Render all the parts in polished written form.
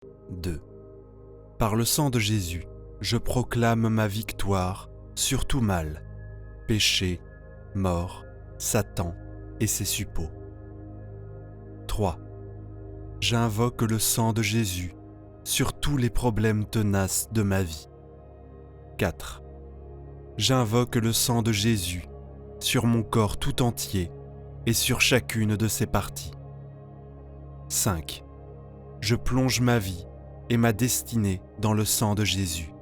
2. Par le sang de Jésus, je proclame ma victoire sur tout mal, péché, mort, Satan et ses suppôts. 3. J'invoque le sang de Jésus sur tous les problèmes tenaces de ma vie. 4. J'invoque le sang de Jésus sur mon corps tout entier et sur chacune de ses parties. 5. Je plonge ma vie et ma destinée dans le sang de Jésus.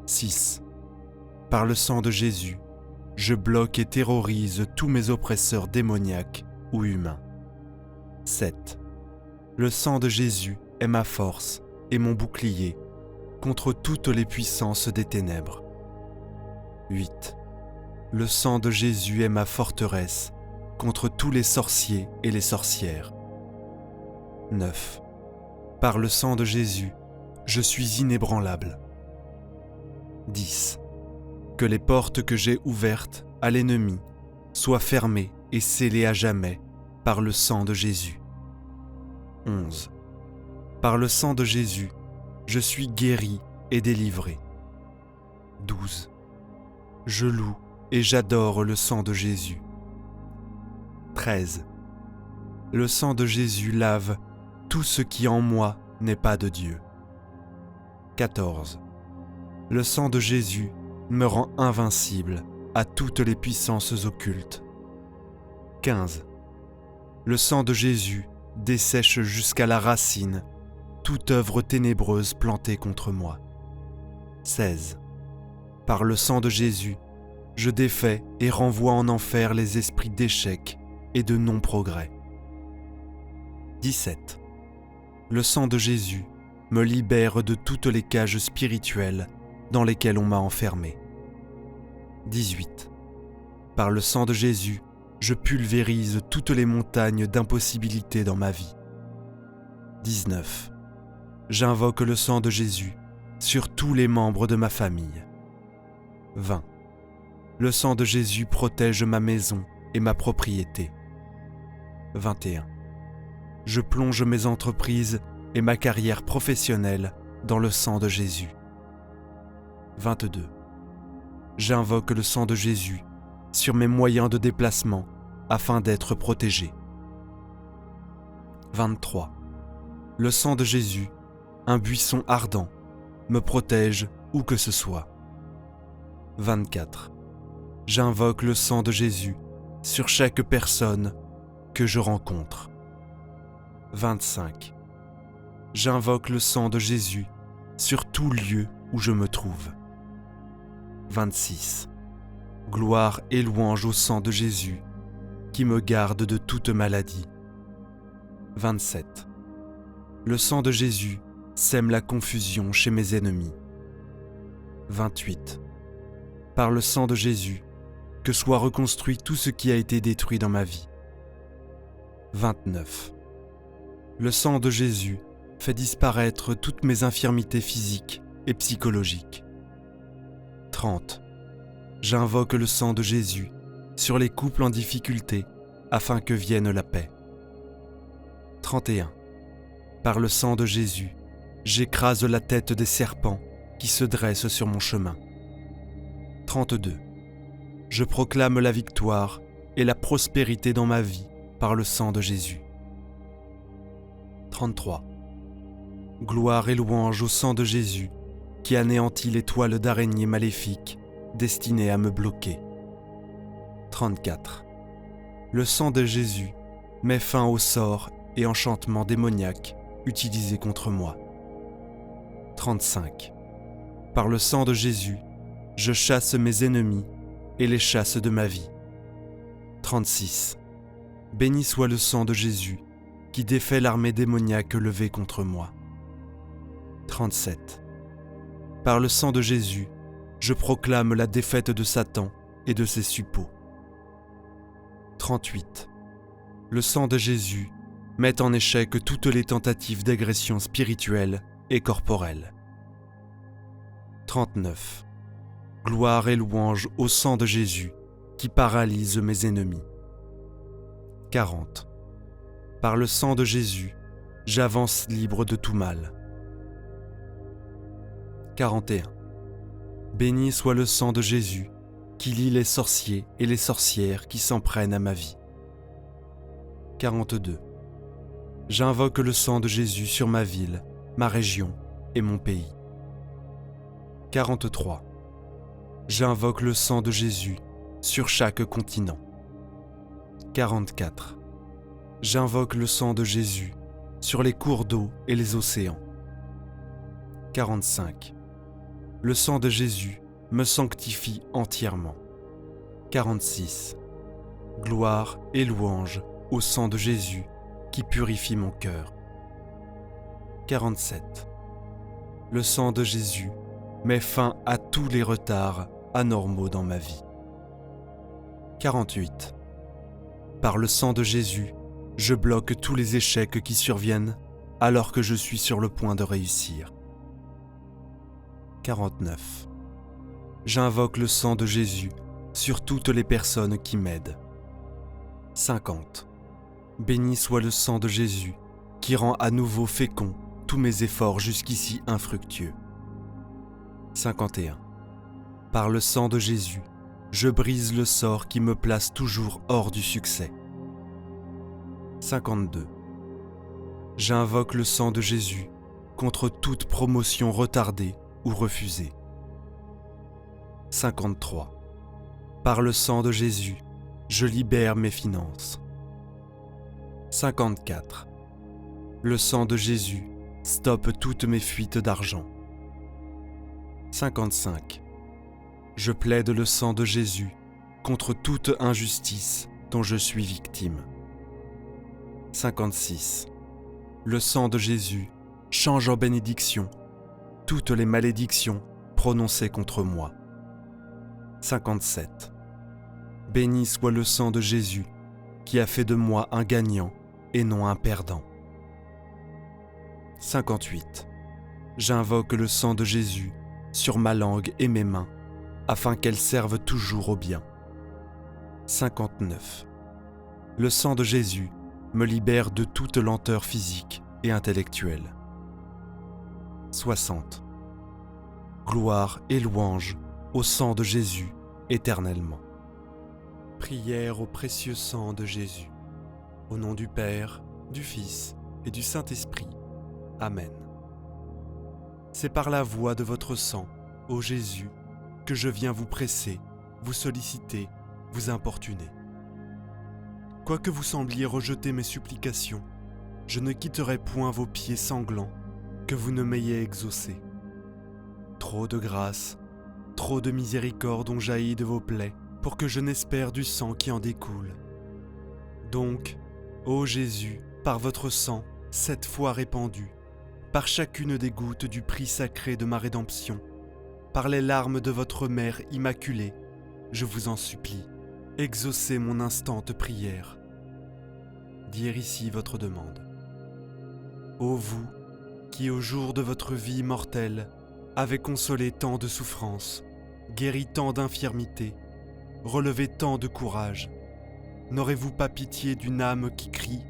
6. Par le sang de Jésus, je bloque et terrorise tous mes oppresseurs démoniaques ou humains. 7. Le sang de Jésus est ma force et mon bouclier contre toutes les puissances des ténèbres. 8. Le sang de Jésus est ma forteresse contre tous les sorciers et les sorcières. 9. Par le sang de Jésus, je suis inébranlable. 10. Que les portes que j'ai ouvertes à l'ennemi soient fermées et scellées à jamais par le sang de Jésus. 11. Par le sang de Jésus, je suis guéri et délivré. 12. Je loue et j'adore le sang de Jésus. 13. Le sang de Jésus lave tout ce qui en moi n'est pas de Dieu. 14. Le sang de Jésus me rend invincible à toutes les puissances occultes. 15. Le sang de Jésus dessèche jusqu'à la racine toute œuvre ténébreuse plantée contre moi. 16. Par le sang de Jésus, je défais et renvoie en enfer les esprits d'échec et de non-progrès. 17. Le sang de Jésus me libère de toutes les cages spirituelles dans lesquelles on m'a enfermé. 18. Par le sang de Jésus, je pulvérise toutes les montagnes d'impossibilités dans ma vie. 19. J'invoque le sang de Jésus sur tous les membres de ma famille. 20. Le sang de Jésus protège ma maison et ma propriété. 21. Je plonge mes entreprises et ma carrière professionnelle dans le sang de Jésus. 22. J'invoque le sang de Jésus sur mes moyens de déplacement afin d'être protégé. 23. Le sang de Jésus, un buisson ardent, me protège où que ce soit. 24. J'invoque le sang de Jésus sur chaque personne que je rencontre. 25. J'invoque le sang de Jésus sur tout lieu où je me trouve. 26. Gloire et louange au sang de Jésus qui me garde de toute maladie. 27. Le sang de Jésus sème la confusion chez mes ennemis. 28. Par le sang de Jésus, que soit reconstruit tout ce qui a été détruit dans ma vie. 29. Le sang de Jésus fait disparaître toutes mes infirmités physiques et psychologiques. 30. J'invoque le sang de Jésus sur les couples en difficulté afin que vienne la paix. 31. Par le sang de Jésus, j'écrase la tête des serpents qui se dressent sur mon chemin. 32. Je proclame la victoire et la prospérité dans ma vie par le sang de Jésus. 33. Gloire et louange au sang de Jésus qui anéantit les toiles d'araignées maléfiques destinées à me bloquer. 34. Le sang de Jésus met fin aux sorts et enchantements démoniaques utilisés contre moi. 35. Par le sang de Jésus, je chasse mes ennemis et les chasse de ma vie. 36. Béni soit le sang de Jésus qui défait l'armée démoniaque levée contre moi. 37. Par le sang de Jésus, je proclame la défaite de Satan et de ses suppôts. 38. Le sang de Jésus met en échec toutes les tentatives d'agression spirituelle et corporelle. 39. Gloire et louange au sang de Jésus qui paralyse mes ennemis. 40. Par le sang de Jésus, j'avance libre de tout mal. 41. Béni soit le sang de Jésus, qui lie les sorciers et les sorcières qui s'en prennent à ma vie. 42. J'invoque le sang de Jésus sur ma ville, ma région et mon pays. 43. J'invoque le sang de Jésus sur chaque continent. 44. J'invoque le sang de Jésus sur les cours d'eau et les océans. 45. Le sang de Jésus me sanctifie entièrement. 46. Gloire et louange au sang de Jésus qui purifie mon cœur. 47. Le sang de Jésus met fin à tous les retards anormaux dans ma vie. 48. Par le sang de Jésus, je bloque tous les échecs qui surviennent alors que je suis sur le point de réussir. 49. J'invoque le sang de Jésus sur toutes les personnes qui m'aident. 50. Béni soit le sang de Jésus qui rend à nouveau féconds tous mes efforts jusqu'ici infructueux. 51. Par le sang de Jésus, je brise le sort qui me place toujours hors du succès. 52. J'invoque le sang de Jésus contre toute promotion retardée ou refusée. 53. Par le sang de Jésus, je libère mes finances. 54. Le sang de Jésus stoppe toutes mes fuites d'argent. 55. Je plaide le sang de Jésus contre toute injustice dont je suis victime. 56. Le sang de Jésus change en bénédiction toutes les malédictions prononcées contre moi. 57. Béni soit le sang de Jésus qui a fait de moi un gagnant et non un perdant. 58. J'invoque le sang de Jésus sur ma langue et mes mains afin qu'elles servent toujours au bien. 59. Le sang de Jésus me libère de toute lenteur physique et intellectuelle. 60. Gloire et louange au sang de Jésus éternellement. Prière au précieux sang de Jésus. Au nom du Père, du Fils et du Saint-Esprit. Amen. C'est par la voie de votre sang, ô Jésus, que je viens vous presser, vous solliciter, vous importuner. Quoique vous sembliez rejeter mes supplications, je ne quitterai point vos pieds sanglants que vous ne m'ayez exaucés. Trop de grâce, trop de miséricorde ont jailli de vos plaies pour que je n'espère du sang qui en découle. Donc, ô Jésus, par votre sang, 7 fois répandu, par chacune des gouttes du prix sacré de ma rédemption, par les larmes de votre mère immaculée, je vous en supplie, exaucez mon instante prière. Dire ici votre demande. Ô vous, qui au jour de votre vie mortelle avez consolé tant de souffrances, guéri tant d'infirmités, relevé tant de courage, n'aurez-vous pas pitié d'une âme qui crie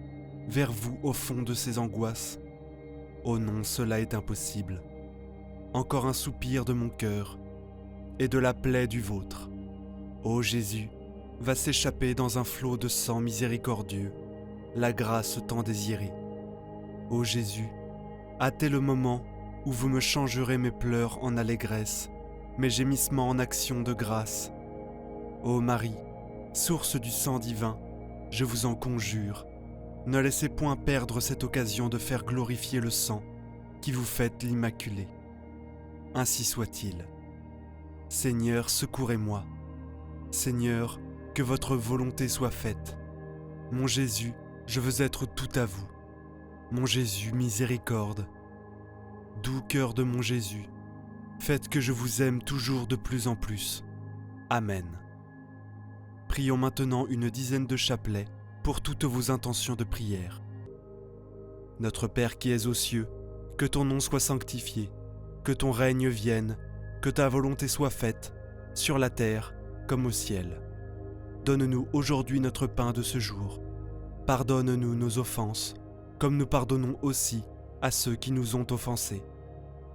vers vous au fond de ses angoisses ? Oh non, cela est impossible. Encore un soupir de mon cœur et de la plaie du vôtre. Ô Jésus, va s'échapper dans un flot de sang miséricordieux la grâce tant désirée. Ô Jésus, hâtez le moment où vous me changerez mes pleurs en allégresse, mes gémissements en actions de grâce. Ô Marie, source du sang divin, je vous en conjure, ne laissez point perdre cette occasion de faire glorifier le sang qui vous fait l'Immaculée. Ainsi soit-il. Seigneur, secourez-moi. Seigneur, que votre volonté soit faite. Mon Jésus, je veux être tout à vous. Mon Jésus, miséricorde. Doux cœur de mon Jésus, faites que je vous aime toujours de plus en plus. Amen. Prions maintenant une dizaine de chapelets pour toutes vos intentions de prière. Notre Père qui es aux cieux, que ton nom soit sanctifié, que ton règne vienne, que ta volonté soit faite, sur la terre comme au ciel. Donne-nous aujourd'hui notre pain de ce jour. Pardonne-nous nos offenses, comme nous pardonnons aussi à ceux qui nous ont offensés.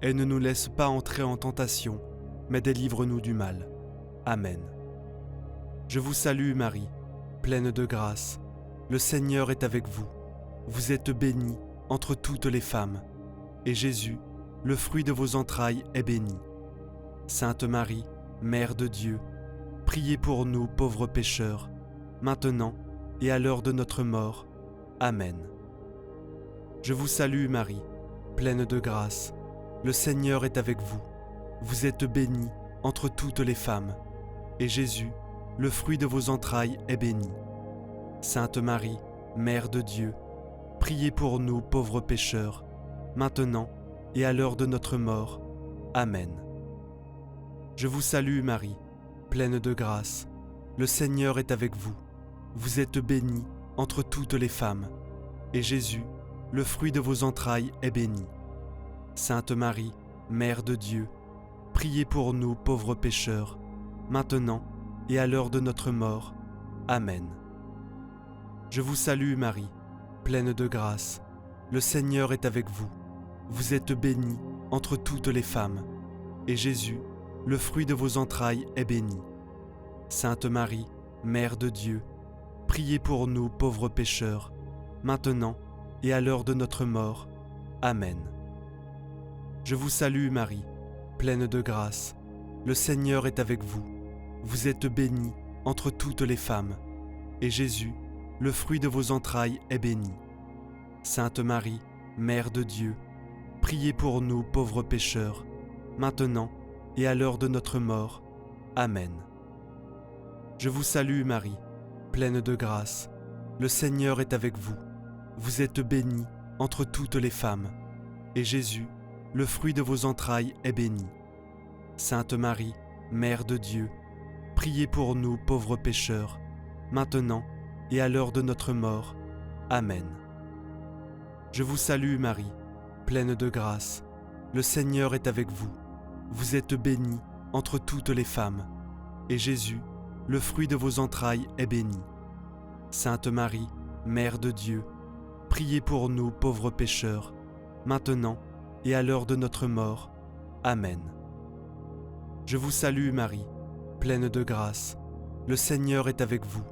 et ne nous laisse pas entrer en tentation, mais délivre-nous du mal. Amen. Je vous salue Marie, pleine de grâce. Le Seigneur est avec vous. Vous êtes bénie entre toutes les femmes, et Jésus, le fruit de vos entrailles, est béni. Sainte Marie, Mère de Dieu, priez pour nous pauvres pécheurs, maintenant et à l'heure de notre mort. Amen. Je vous salue Marie, pleine de grâce. Le Seigneur est avec vous. Vous êtes bénie entre toutes les femmes, et Jésus, le fruit de vos entrailles, est béni. Sainte Marie, Mère de Dieu, priez pour nous pauvres pécheurs, maintenant et à l'heure de notre mort. Amen. Je vous salue Marie, pleine de grâce. Le Seigneur est avec vous. Vous êtes bénie entre toutes les femmes, et Jésus, le fruit de vos entrailles, est béni. Sainte Marie, Mère de Dieu, priez pour nous pauvres pécheurs, maintenant et à l'heure de notre mort. Amen. Je vous salue Marie, pleine de grâce. Le Seigneur est avec vous. Vous êtes bénie entre toutes les femmes, et Jésus, le fruit de vos entrailles, est béni. Sainte Marie, Mère de Dieu, priez pour nous pauvres pécheurs, maintenant et à l'heure de notre mort. Amen. Je vous salue Marie, pleine de grâce. Le Seigneur est avec vous. Vous êtes bénie entre toutes les femmes, et Jésus, le fruit de vos entrailles, est béni. Sainte Marie, Mère de Dieu, priez pour nous pauvres pécheurs, maintenant et à l'heure de notre mort. Amen. Je vous salue Marie, pleine de grâce. Le Seigneur est avec vous. Vous êtes bénie entre toutes les femmes, et Jésus, le fruit de vos entrailles, est béni. Sainte Marie, Mère de Dieu, priez pour nous pauvres pécheurs, maintenant et à l'heure de notre mort. Amen. Je vous salue Marie, pleine de grâce. Le Seigneur est avec vous. Vous êtes bénie entre toutes les femmes, et Jésus, le fruit de vos entrailles, est béni. Sainte Marie, Mère de Dieu, priez pour nous pauvres pécheurs, maintenant et à l'heure de notre mort. Amen. Je vous salue Marie, pleine de grâce. Le Seigneur est avec vous.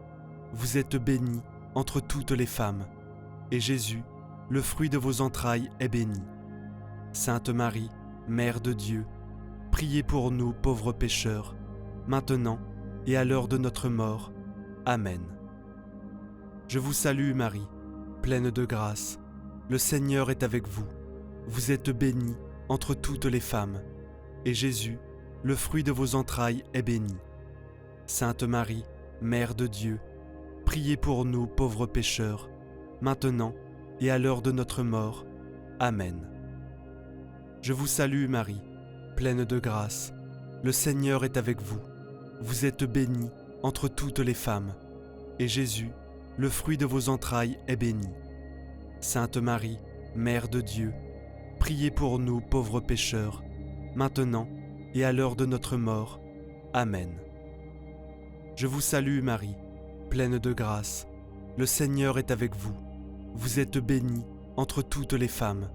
Vous êtes bénie entre toutes les femmes, et Jésus, le fruit de vos entrailles, est béni. Sainte Marie, Mère de Dieu, priez pour nous pauvres pécheurs, maintenant et à l'heure de notre mort. Amen. Je vous salue Marie, pleine de grâce. Le Seigneur est avec vous. Vous êtes bénie entre toutes les femmes, et Jésus, le fruit de vos entrailles, est béni. Sainte Marie, Mère de Dieu, priez pour nous pauvres pécheurs, maintenant et à l'heure de notre mort. Amen. Je vous salue Marie, pleine de grâce. Le Seigneur est avec vous. Vous êtes bénie entre toutes les femmes, et Jésus, le fruit de vos entrailles, est béni. Sainte Marie, Mère de Dieu, priez pour nous pauvres pécheurs, maintenant et à l'heure de notre mort. Amen. Je vous salue Marie, pleine de grâce. Le Seigneur est avec vous. Vous êtes bénie entre toutes les femmes,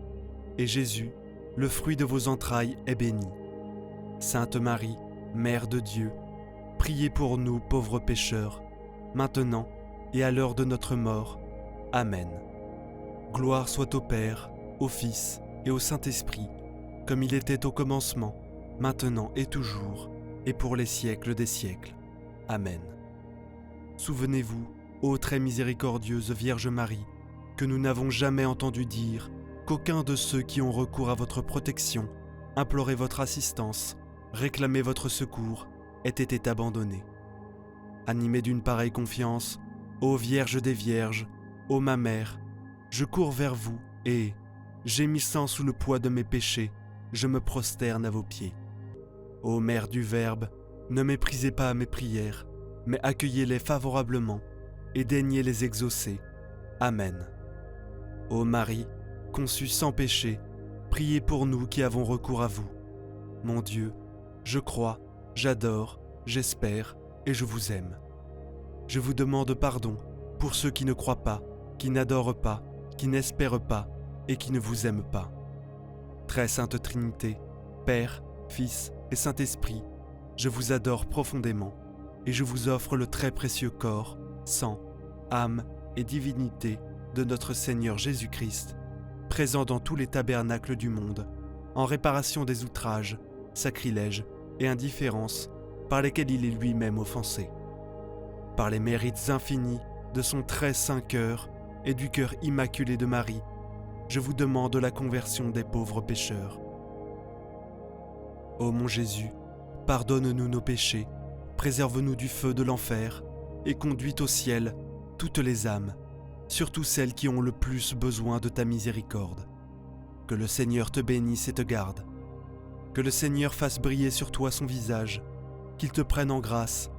et Jésus, le fruit de vos entrailles, est béni. Sainte Marie, Mère de Dieu, priez pour nous pauvres pécheurs, maintenant et à l'heure de notre mort. Amen. Gloire soit au Père, au Fils et au Saint-Esprit, comme il était au commencement, maintenant et toujours, et pour les siècles des siècles. Amen. Souvenez-vous, ô très miséricordieuse Vierge Marie, que nous n'avons jamais entendu dire qu'aucun de ceux qui ont recours à votre protection, imploraient votre assistance, réclamaient votre secours, ait été abandonné. Animé d'une pareille confiance, ô Vierge des Vierges, ô ma Mère, je cours vers vous et, gémissant sous le poids de mes péchés, je me prosterne à vos pieds. Ô Mère du Verbe, ne méprisez pas mes prières, mais accueillez-les favorablement et daignez les exaucer. Amen. Ô Marie, conçue sans péché, priez pour nous qui avons recours à vous. Mon Dieu, je crois, j'adore, j'espère et je vous aime. Je vous demande pardon pour ceux qui ne croient pas, qui n'adorent pas, qui n'espèrent pas et qui ne vous aiment pas. Très sainte Trinité, Père, Fils et Saint-Esprit, je vous adore profondément et je vous offre le très précieux corps, sang, âme et divinité de notre Seigneur Jésus-Christ, présent dans tous les tabernacles du monde, en réparation des outrages, sacrilèges et indifférences par lesquels il est lui-même offensé. Par les mérites infinis de son très saint cœur et du cœur immaculé de Marie, je vous demande la conversion des pauvres pécheurs. Ô mon Jésus, pardonne-nous nos péchés, préserve-nous du feu de l'enfer et conduis au ciel toutes les âmes, surtout celles qui ont le plus besoin de ta miséricorde. Que le Seigneur te bénisse et te garde. Que le Seigneur fasse briller sur toi son visage, qu'il te prenne en grâce.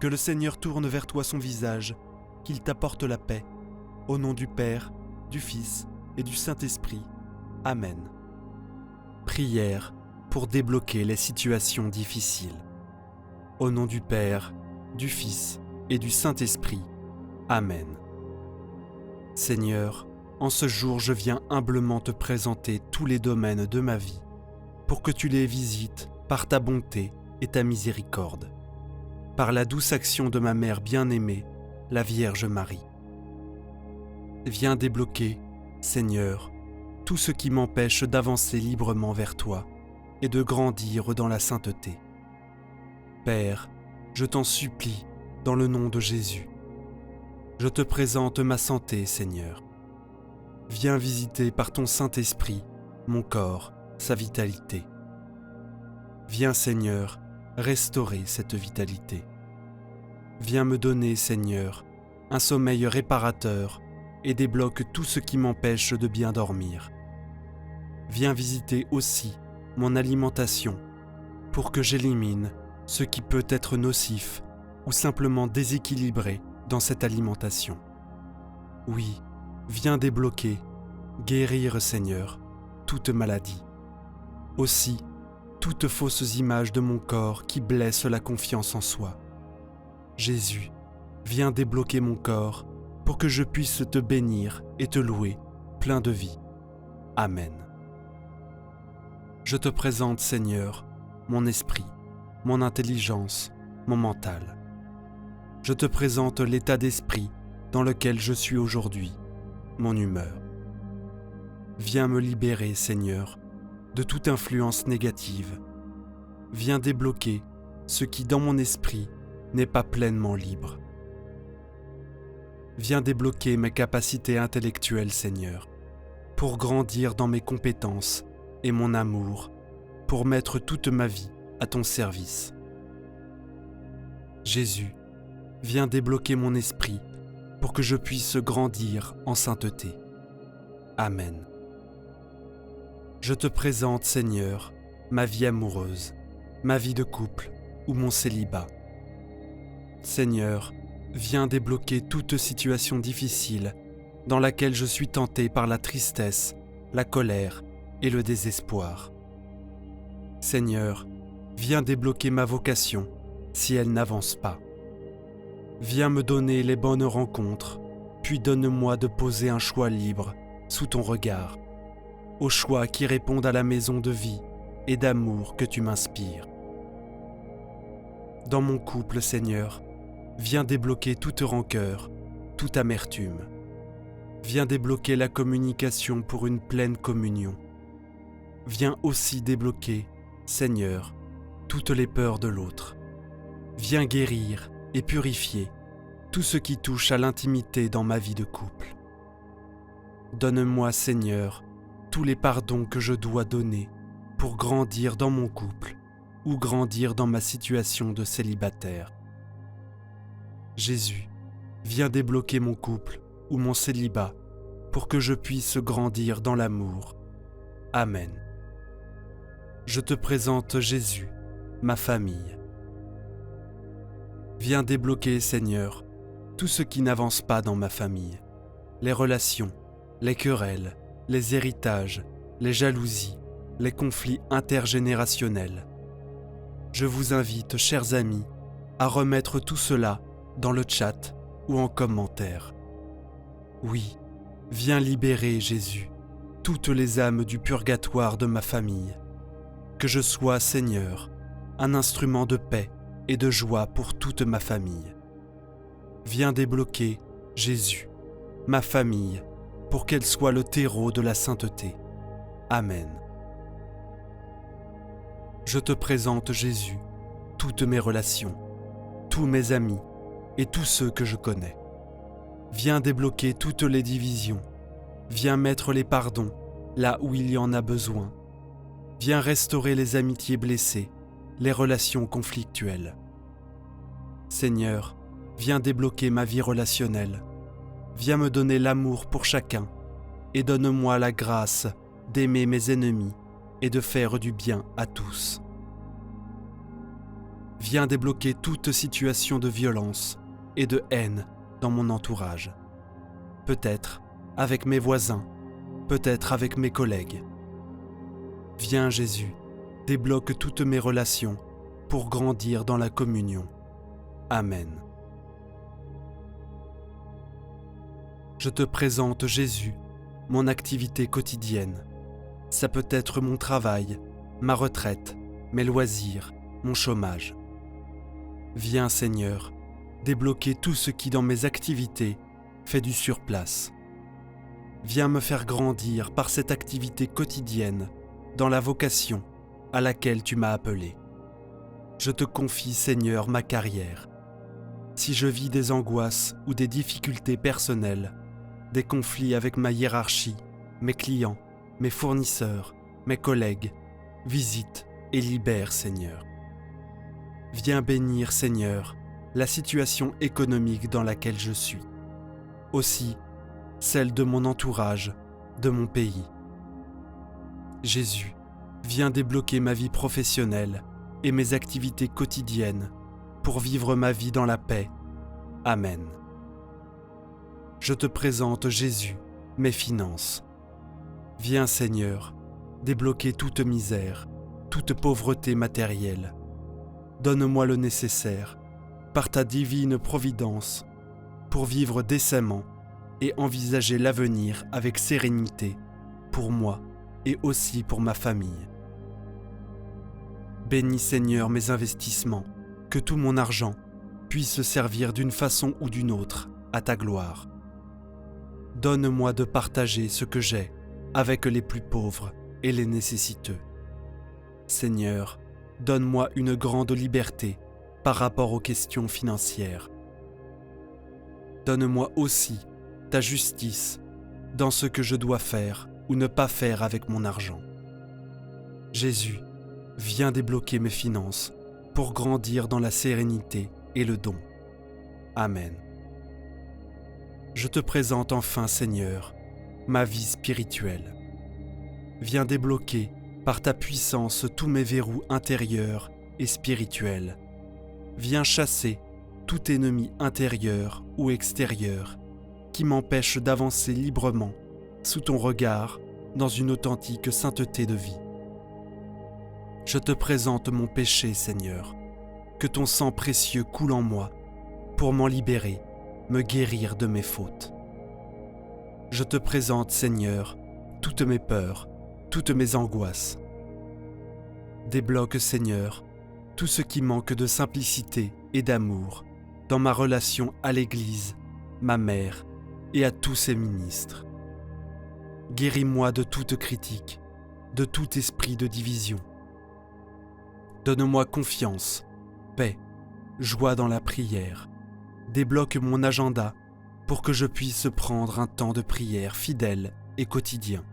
Que le Seigneur tourne vers toi son visage, qu'il t'apporte la paix. Au nom du Père, du Fils et du Saint-Esprit. Amen. Prière pour débloquer les situations difficiles. Au nom du Père, du Fils et du Saint-Esprit. Amen. Seigneur, en ce jour je viens humblement te présenter tous les domaines de ma vie, pour que tu les visites par ta bonté et ta miséricorde, par la douce action de ma mère bien-aimée, la Vierge Marie. Viens débloquer, Seigneur, tout ce qui m'empêche d'avancer librement vers toi et de grandir dans la sainteté. Père, je t'en supplie, dans le nom de Jésus. Je te présente ma santé, Seigneur. Viens visiter par ton Saint-Esprit mon corps, sa vitalité. Viens, Seigneur, restaurer cette vitalité. Viens me donner, Seigneur, un sommeil réparateur et débloque tout ce qui m'empêche de bien dormir. Viens visiter aussi mon alimentation pour que j'élimine ce qui peut être nocif ou simplement déséquilibré dans cette alimentation. Oui, viens débloquer, guérir, Seigneur, toute maladie. Aussi, toutes fausses images de mon corps qui blessent la confiance en soi. Jésus, viens débloquer mon corps pour que je puisse te bénir et te louer, plein de vie. Amen. Je te présente, Seigneur, mon esprit, mon intelligence, mon mental. Je te présente l'état d'esprit dans lequel je suis aujourd'hui, mon humeur. Viens me libérer, Seigneur, de toute influence négative. Viens débloquer ce qui, dans mon esprit, n'est pas pleinement libre. Viens débloquer mes capacités intellectuelles, Seigneur, pour grandir dans mes compétences et mon amour, pour mettre toute ma vie à ton service. Jésus, viens débloquer mon esprit pour que je puisse grandir en sainteté. Amen. Je te présente, Seigneur, ma vie amoureuse, ma vie de couple ou mon célibat. Seigneur, viens débloquer toute situation difficile dans laquelle je suis tenté par la tristesse, la colère et le désespoir. Seigneur, viens débloquer ma vocation si elle n'avance pas. Viens me donner les bonnes rencontres, puis donne-moi de poser un choix libre sous ton regard, au choix qui répondent à la maison de vie et d'amour que tu m'inspires. Dans mon couple, Seigneur, viens débloquer toute rancœur, toute amertume. Viens débloquer la communication pour une pleine communion. Viens aussi débloquer, Seigneur, toutes les peurs de l'autre. Viens guérir et purifier tout ce qui touche à l'intimité dans ma vie de couple. Donne-moi, Seigneur, tous les pardons que je dois donner pour grandir dans mon couple ou grandir dans ma situation de célibataire. Jésus, viens débloquer mon couple ou mon célibat pour que je puisse grandir dans l'amour. Amen. Je te présente, Jésus, ma famille. Viens débloquer, Seigneur, tout ce qui n'avance pas dans ma famille, les relations, les querelles, les héritages, les jalousies, les conflits intergénérationnels. Je vous invite, chers amis, à remettre tout cela dans le chat ou en commentaire. Oui, viens libérer, Jésus, toutes les âmes du purgatoire de ma famille. Que je sois, Seigneur, un instrument de paix et de joie pour toute ma famille. Viens débloquer, Jésus, ma famille, pour qu'elle soit le terreau de la sainteté. Amen. Je te présente, Jésus, toutes mes relations, tous mes amis et tous ceux que je connais. Viens débloquer toutes les divisions. Viens mettre les pardons là où il y en a besoin. Viens restaurer les amitiés blessées, les relations conflictuelles. Seigneur, viens débloquer ma vie relationnelle. Viens me donner l'amour pour chacun et donne-moi la grâce d'aimer mes ennemis et de faire du bien à tous. Viens débloquer toute situation de violence et de haine dans mon entourage. Peut-être avec mes voisins, peut-être avec mes collègues. Viens Jésus, débloque toutes mes relations pour grandir dans la communion. Amen. Je te présente Jésus, mon activité quotidienne. Ça peut être mon travail, ma retraite, mes loisirs, mon chômage. Viens Seigneur, débloquer tout ce qui dans mes activités fait du surplace. Viens me faire grandir par cette activité quotidienne dans la vocation à laquelle tu m'as appelé. Je te confie Seigneur ma carrière. Si je vis des angoisses ou des difficultés personnelles, des conflits avec ma hiérarchie, mes clients, mes fournisseurs, mes collègues, visite et libère Seigneur. Viens bénir Seigneur la situation économique dans laquelle je suis. Aussi, celle de mon entourage, de mon pays. Jésus, viens débloquer ma vie professionnelle et mes activités quotidiennes pour vivre ma vie dans la paix. Amen. Je te présente Jésus, mes finances. Viens Seigneur, débloquer toute misère, toute pauvreté matérielle. Donne-moi le nécessaire, par ta divine providence, pour vivre décemment et envisager l'avenir avec sérénité, pour moi et aussi pour ma famille. Bénis Seigneur mes investissements, que tout mon argent puisse servir d'une façon ou d'une autre à ta gloire. Donne-moi de partager ce que j'ai avec les plus pauvres et les nécessiteux. Seigneur, donne-moi une grande liberté par rapport aux questions financières. Donne-moi aussi ta justice dans ce que je dois faire ou ne pas faire avec mon argent. Jésus, viens débloquer mes finances pour grandir dans la sérénité et le don. Amen. Je te présente enfin, Seigneur, ma vie spirituelle. Viens débloquer par ta puissance tous mes verrous intérieurs et spirituels. Viens chasser tout ennemi intérieur ou extérieur qui m'empêche d'avancer librement sous ton regard dans une authentique sainteté de vie. Je te présente mon péché, Seigneur, que ton sang précieux coule en moi pour m'en libérer, me guérir de mes fautes. Je te présente, Seigneur, toutes mes peurs, toutes mes angoisses. Débloque, Seigneur, tout ce qui manque de simplicité et d'amour dans ma relation à l'Église, ma mère et à tous ses ministres. Guéris-moi de toute critique, de tout esprit de division. Donne-moi confiance, paix, joie dans la prière. Débloque mon agenda pour que je puisse prendre un temps de prière fidèle et quotidien.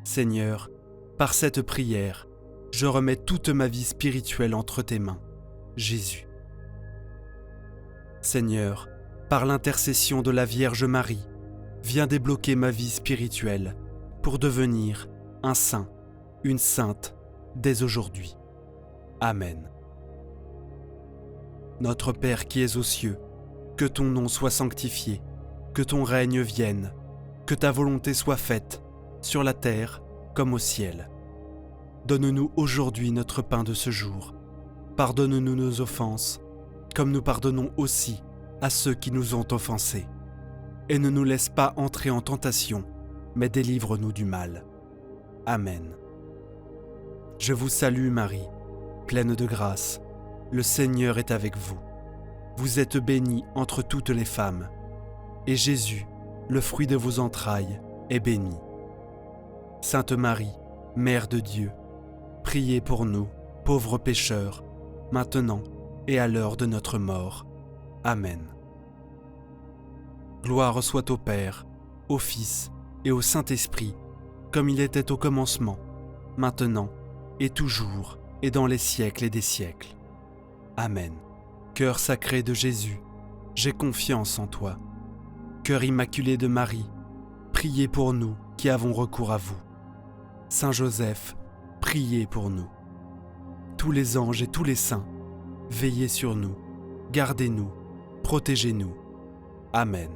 Seigneur, par cette prière, je remets toute ma vie spirituelle entre tes mains, Jésus. Seigneur, par l'intercession de la Vierge Marie, viens débloquer ma vie spirituelle pour devenir un saint, une sainte dès aujourd'hui. Amen. Notre Père qui es aux cieux, que ton nom soit sanctifié, que ton règne vienne, que ta volonté soit faite, sur la terre comme au ciel. Donne-nous aujourd'hui notre pain de ce jour. Pardonne-nous nos offenses, comme nous pardonnons aussi à ceux qui nous ont offensés. Et ne nous laisse pas entrer en tentation, mais délivre-nous du mal. Amen. Je vous salue Marie, pleine de grâce, le Seigneur est avec vous. Vous êtes bénie entre toutes les femmes, et Jésus, le fruit de vos entrailles, est béni. Sainte Marie, Mère de Dieu, priez pour nous, pauvres pécheurs, maintenant et à l'heure de notre mort. Amen. Gloire soit au Père, au Fils et au Saint-Esprit, comme il était au commencement, maintenant et toujours et dans les siècles et des siècles. Amen. Cœur sacré de Jésus, j'ai confiance en toi. Cœur immaculé de Marie, priez pour nous qui avons recours à vous. Saint Joseph, priez pour nous. Tous les anges et tous les saints, veillez sur nous, gardez-nous, protégez-nous. Amen.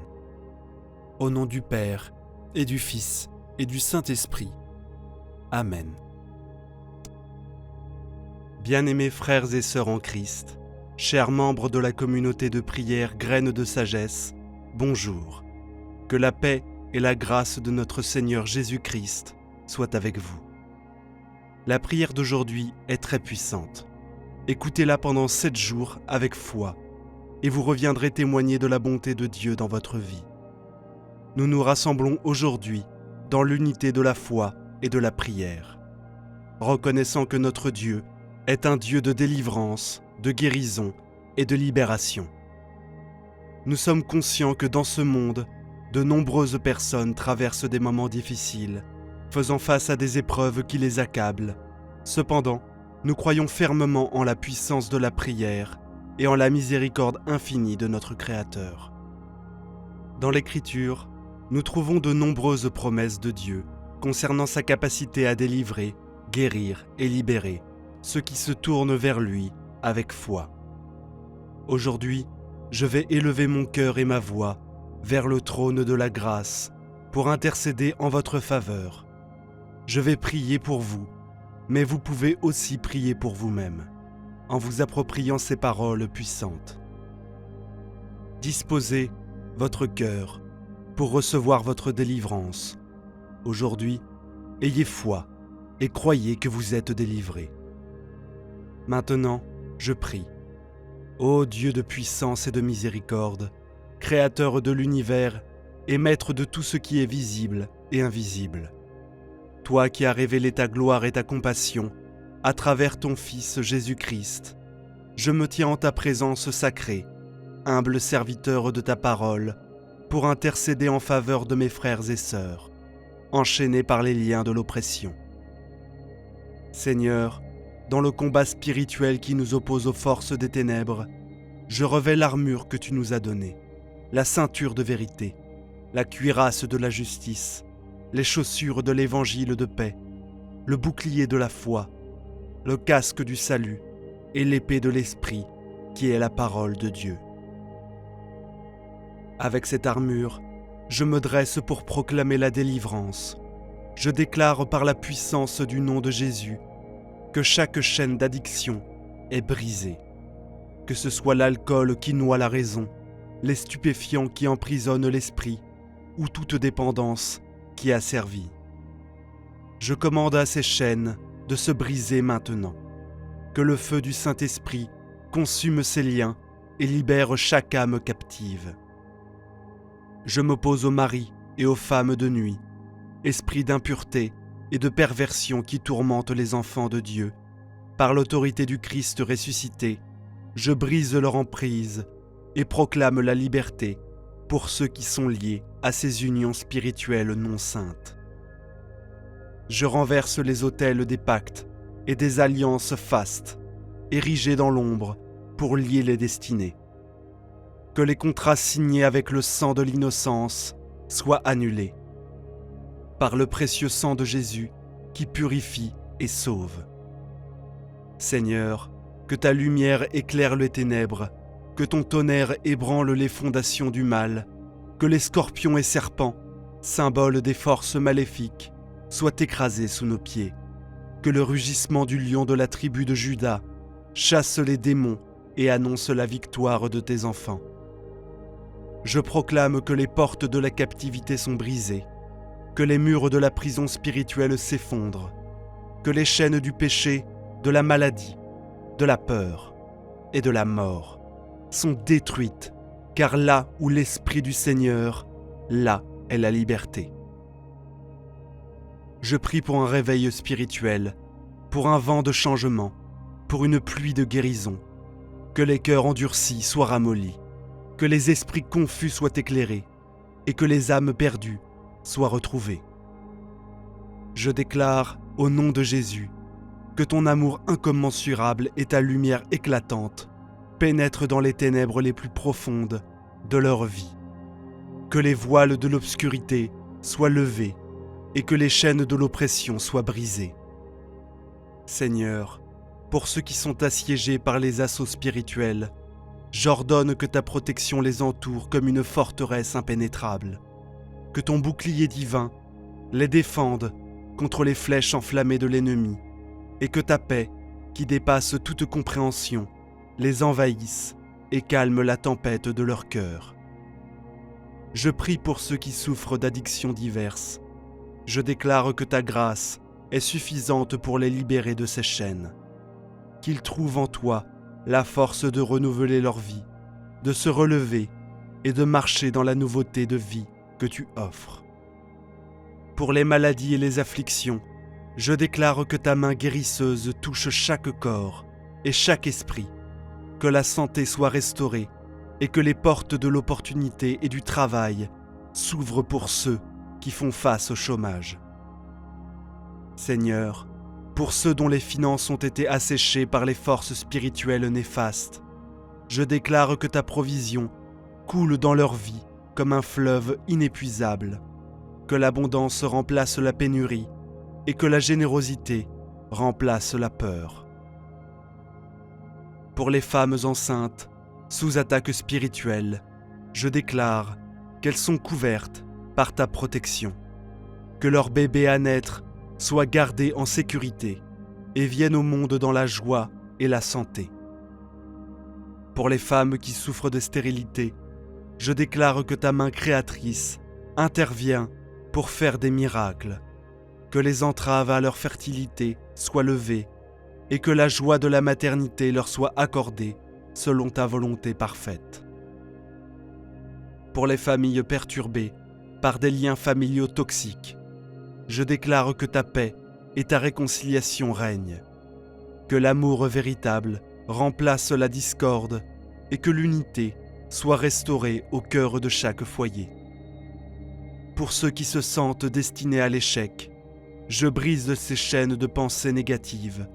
Au nom du Père, et du Fils, et du Saint-Esprit. Amen. Bien-aimés frères et sœurs en Christ, chers membres de la communauté de prière Graines de Sagesse, bonjour. Que la paix et la grâce de notre Seigneur Jésus-Christ soient avec vous. La prière d'aujourd'hui est très puissante. Écoutez-la pendant 7 jours avec foi, et vous reviendrez témoigner de la bonté de Dieu dans votre vie. Nous nous rassemblons aujourd'hui dans l'unité de la foi et de la prière, reconnaissant que notre Dieu est un Dieu de délivrance, de guérison et de libération. Nous sommes conscients que dans ce monde, de nombreuses personnes traversent des moments difficiles, faisant face à des épreuves qui les accablent. Cependant, nous croyons fermement en la puissance de la prière et en la miséricorde infinie de notre Créateur. Dans l'Écriture, nous trouvons de nombreuses promesses de Dieu concernant sa capacité à délivrer, guérir et libérer ceux qui se tournent vers lui avec foi. Aujourd'hui, je vais élever mon cœur et ma voix vers le trône de la grâce pour intercéder en votre faveur. Je vais prier pour vous, mais vous pouvez aussi prier pour vous-même, en vous appropriant ces paroles puissantes. Disposez votre cœur pour recevoir votre délivrance. Aujourd'hui, ayez foi et croyez que vous êtes délivrés. Maintenant, je prie. Ô Dieu de puissance et de miséricorde, Créateur de l'univers et Maître de tout ce qui est visible et invisible, toi qui as révélé ta gloire et ta compassion à travers ton Fils Jésus-Christ, je me tiens en ta présence sacrée, humble serviteur de ta parole, pour intercéder en faveur de mes frères et sœurs, enchaînés par les liens de l'oppression. Seigneur, dans le combat spirituel qui nous oppose aux forces des ténèbres, je revêts l'armure que tu nous as donnée, la ceinture de vérité, la cuirasse de la justice, les chaussures de l'évangile de paix, le bouclier de la foi, le casque du salut et l'épée de l'esprit qui est la parole de Dieu. Avec cette armure, je me dresse pour proclamer la délivrance. Je déclare par la puissance du nom de Jésus que chaque chaîne d'addiction est brisée, que ce soit l'alcool qui noie la raison, les stupéfiants qui emprisonnent l'esprit ou toute dépendance qui asservit. Je commande à ces chaînes de se briser maintenant, que le feu du Saint-Esprit consume ces liens et libère chaque âme captive. Je m'oppose aux maris et aux femmes de nuit, esprit d'impureté et de perversion qui tourmentent les enfants de Dieu. Par l'autorité du Christ ressuscité, je brise leur emprise et proclame la liberté pour ceux qui sont liés à ces unions spirituelles non saintes. Je renverse les autels des pactes et des alliances fastes, érigés dans l'ombre pour lier les destinées. Que les contrats signés avec le sang de l'innocence soient annulés par le précieux sang de Jésus qui purifie et sauve. Seigneur, que ta lumière éclaire les ténèbres, que ton tonnerre ébranle les fondations du mal, que les scorpions et serpents, symboles des forces maléfiques, soient écrasés sous nos pieds, que le rugissement du lion de la tribu de Juda chasse les démons et annonce la victoire de tes enfants. Je proclame que les portes de la captivité sont brisées, que les murs de la prison spirituelle s'effondrent, que les chaînes du péché, de la maladie, de la peur et de la mort sont détruites, car là où l'Esprit du Seigneur, là est la liberté. Je prie pour un réveil spirituel, pour un vent de changement, pour une pluie de guérison, que les cœurs endurcis soient ramollis, que les esprits confus soient éclairés et que les âmes perdues soient retrouvées. Je déclare, au nom de Jésus, que ton amour incommensurable et ta lumière éclatante pénètrent dans les ténèbres les plus profondes de leur vie, que les voiles de l'obscurité soient levés et que les chaînes de l'oppression soient brisées. Seigneur, pour ceux qui sont assiégés par les assauts spirituels, j'ordonne que ta protection les entoure comme une forteresse impénétrable, que ton bouclier divin les défende contre les flèches enflammées de l'ennemi, et que ta paix, qui dépasse toute compréhension, les envahisse et calme la tempête de leur cœur. Je prie pour ceux qui souffrent d'addictions diverses. Je déclare que ta grâce est suffisante pour les libérer de ces chaînes. Qu'ils trouvent en toi la force de renouveler leur vie, de se relever et de marcher dans la nouveauté de vie que tu offres. Pour les maladies et les afflictions, je déclare que ta main guérisseuse touche chaque corps et chaque esprit, que la santé soit restaurée et que les portes de l'opportunité et du travail s'ouvrent pour ceux qui font face au chômage. Seigneur, pour ceux dont les finances ont été asséchées par les forces spirituelles néfastes, je déclare que ta provision coule dans leur vie comme un fleuve inépuisable, que l'abondance remplace la pénurie et que la générosité remplace la peur. Pour les femmes enceintes, sous attaque spirituelle, je déclare qu'elles sont couvertes par ta protection, que leur bébé à naître soit gardé en sécurité et vienne au monde dans la joie et la santé. Pour les femmes qui souffrent de stérilité, je déclare que ta main créatrice intervient pour faire des miracles, que les entraves à leur fertilité soient levées et que la joie de la maternité leur soit accordée selon ta volonté parfaite. Pour les familles perturbées par des liens familiaux toxiques, je déclare que ta paix et ta réconciliation règnent, que l'amour véritable remplace la discorde et que l'unité soit restaurée au cœur de chaque foyer. Pour ceux qui se sentent destinés à l'échec, je brise ces chaînes de pensées négatives.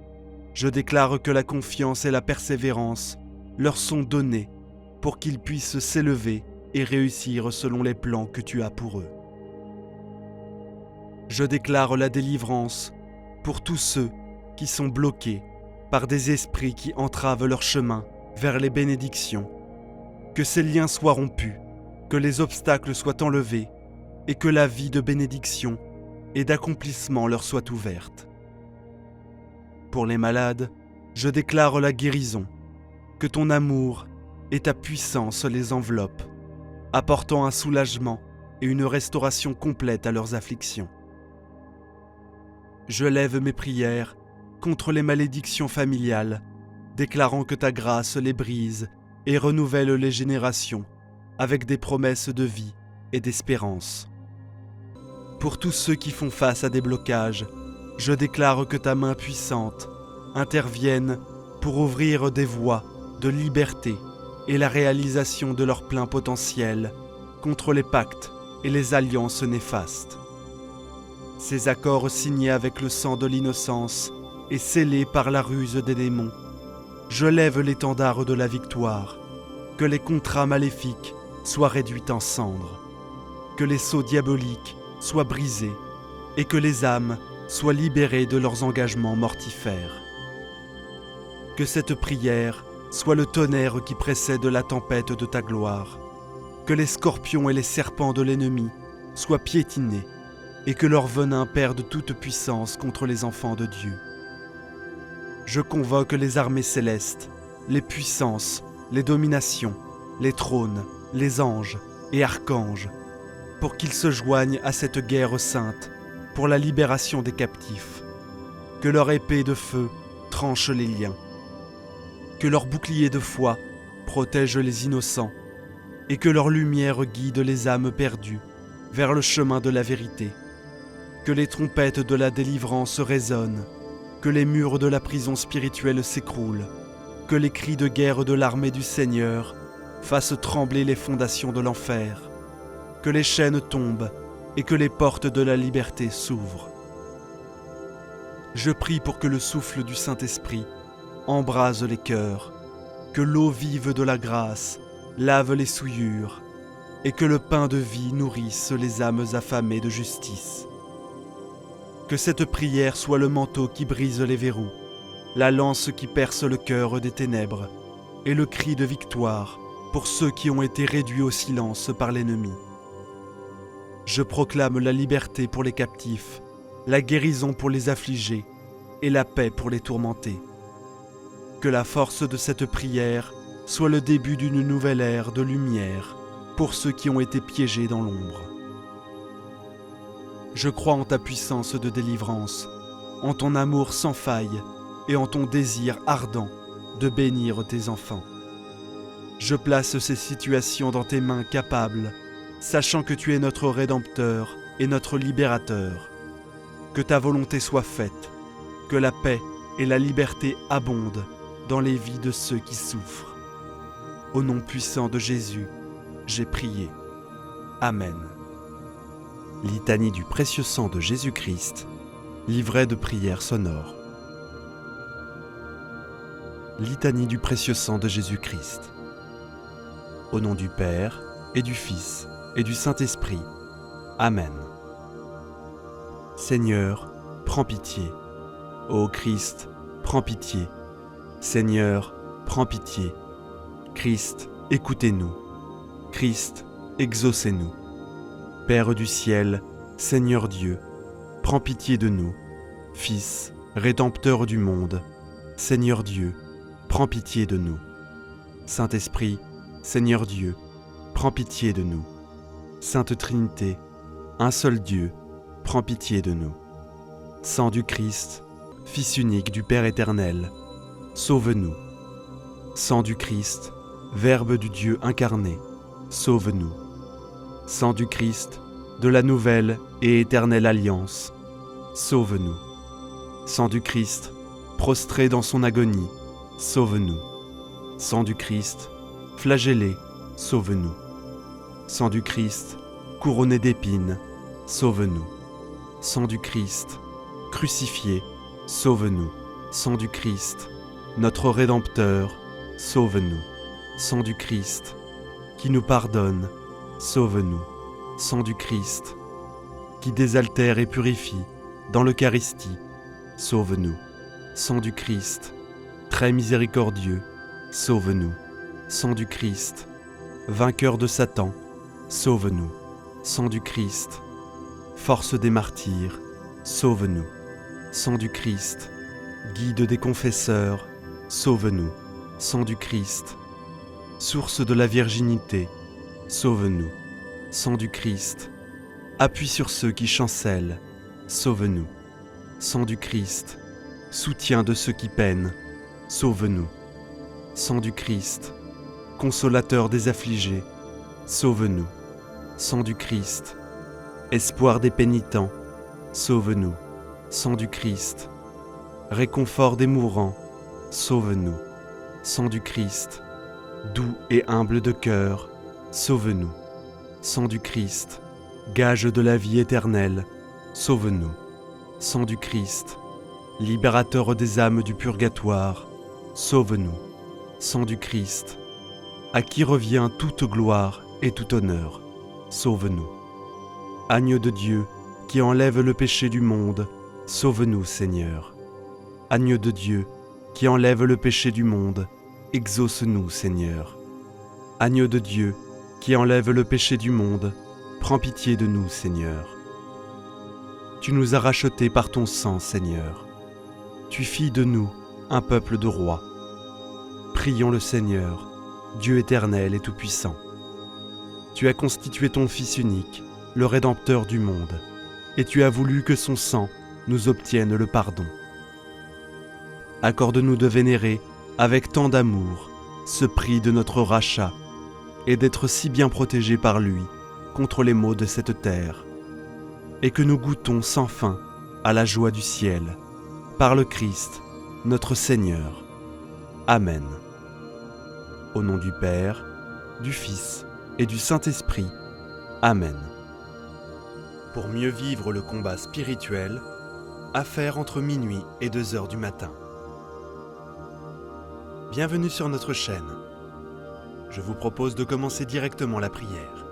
Je déclare que la confiance et la persévérance leur sont données pour qu'ils puissent s'élever et réussir selon les plans que tu as pour eux. Je déclare la délivrance pour tous ceux qui sont bloqués par des esprits qui entravent leur chemin vers les bénédictions. Que ces liens soient rompus, que les obstacles soient enlevés et que la vie de bénédiction et d'accomplissement leur soit ouverte. Pour les malades, je déclare la guérison, que ton amour et ta puissance les enveloppent, apportant un soulagement et une restauration complète à leurs afflictions. Je lève mes prières contre les malédictions familiales, déclarant que ta grâce les brise et renouvelle les générations avec des promesses de vie et d'espérance. Pour tous ceux qui font face à des blocages, je déclare que ta main puissante intervienne pour ouvrir des voies de liberté et la réalisation de leur plein potentiel contre les pactes et les alliances néfastes. Ces accords signés avec le sang de l'innocence et scellés par la ruse des démons, je lève l'étendard de la victoire, que les contrats maléfiques soient réduits en cendres, que les sceaux diaboliques soient brisés et que les âmes soient libérées de leurs engagements mortifères. Que cette prière soit le tonnerre qui précède la tempête de ta gloire, que les scorpions et les serpents de l'ennemi soient piétinés et que leur venin perde toute puissance contre les enfants de Dieu. Je convoque les armées célestes, les puissances, les dominations, les trônes, les anges et archanges, pour qu'ils se joignent à cette guerre sainte pour la libération des captifs. Que leur épée de feu tranche les liens. Que leur bouclier de foi protège les innocents et que leur lumière guide les âmes perdues vers le chemin de la vérité. Que les trompettes de la délivrance résonnent, que les murs de la prison spirituelle s'écroulent, que les cris de guerre de l'armée du Seigneur fassent trembler les fondations de l'enfer, que les chaînes tombent et que les portes de la liberté s'ouvrent. Je prie pour que le souffle du Saint-Esprit embrase les cœurs, que l'eau vive de la grâce lave les souillures et que le pain de vie nourrisse les âmes affamées de justice. Que cette prière soit le manteau qui brise les verrous, la lance qui perce le cœur des ténèbres et le cri de victoire pour ceux qui ont été réduits au silence par l'ennemi. Je proclame la liberté pour les captifs, la guérison pour les affligés et la paix pour les tourmentés. Que la force de cette prière soit le début d'une nouvelle ère de lumière pour ceux qui ont été piégés dans l'ombre. Je crois en ta puissance de délivrance, en ton amour sans faille et en ton désir ardent de bénir tes enfants. Je place ces situations dans tes mains capables, sachant que tu es notre Rédempteur et notre Libérateur. Que ta volonté soit faite, que la paix et la liberté abondent dans les vies de ceux qui souffrent. Au nom puissant de Jésus, j'ai prié. Amen. Litanie du précieux sang de Jésus-Christ, livret de prières sonores. Litanie du précieux sang de Jésus-Christ. Au nom du Père, et du Fils, et du Saint-Esprit. Amen. Seigneur, prends pitié. Ô Christ, prends pitié. Seigneur, prends pitié. Christ, écoutez-nous. Christ, exaucez-nous. Père du ciel, Seigneur Dieu, prends pitié de nous. Fils, Rédempteur du monde, Seigneur Dieu, prends pitié de nous. Saint-Esprit, Seigneur Dieu, prends pitié de nous. Sainte Trinité, un seul Dieu, prends pitié de nous. Sang du Christ, Fils unique du Père éternel, sauve-nous. Sang du Christ, Verbe du Dieu incarné, sauve-nous. Sang du Christ, de la nouvelle et éternelle alliance, sauve-nous. Sang du Christ, prostré dans son agonie, sauve-nous. Sang du Christ, flagellé, sauve-nous. Sang du Christ, couronné d'épines, sauve-nous. Sang du Christ, crucifié, sauve-nous. Sang du Christ, notre Rédempteur, sauve-nous. Sang du Christ, qui nous pardonne, sauve-nous. Sang du Christ, qui désaltère et purifie dans l'Eucharistie, sauve-nous. Sang du Christ, très miséricordieux, sauve-nous. Sang du Christ, vainqueur de Satan, sauve-nous. Sang du Christ, force des martyrs, sauve-nous. Sang du Christ, guide des confesseurs, sauve-nous. Sang du Christ, source de la virginité, sauve-nous. Sang du Christ, appui sur ceux qui chancellent, sauve-nous. Sang du Christ, soutien de ceux qui peinent, sauve-nous. Sang du Christ, consolateur des affligés, sauve-nous. Sang du Christ, espoir des pénitents, sauve-nous. Sang du Christ, réconfort des mourants, sauve-nous. Sang du Christ, doux et humble de cœur, sauve-nous. Sang du Christ, gage de la vie éternelle, sauve-nous. Sang du Christ, libérateur des âmes du purgatoire, sauve-nous. Sang du Christ, à qui revient toute gloire et tout honneur, sauve-nous. Agneau de Dieu, qui enlève le péché du monde, sauve-nous, Seigneur. Agneau de Dieu, qui enlève le péché du monde, exauce-nous, Seigneur. Agneau de Dieu, qui enlève le péché du monde, prends pitié de nous, Seigneur. Tu nous as rachetés par ton sang, Seigneur. Tu fis de nous un peuple de rois. Prions le Seigneur, Dieu éternel et tout-puissant. Tu as constitué ton Fils unique le Rédempteur du monde, et tu as voulu que son sang nous obtienne le pardon. Accorde-nous de vénérer, avec tant d'amour, ce prix de notre rachat, et d'être si bien protégés par lui contre les maux de cette terre, et que nous goûtons sans fin à la joie du ciel, par le Christ, notre Seigneur. Amen. Au nom du Père, du Fils et du Saint-Esprit. Amen. Pour mieux vivre le combat spirituel, à faire entre minuit et 2 heures du matin. Bienvenue sur notre chaîne. Je vous propose de commencer directement la prière.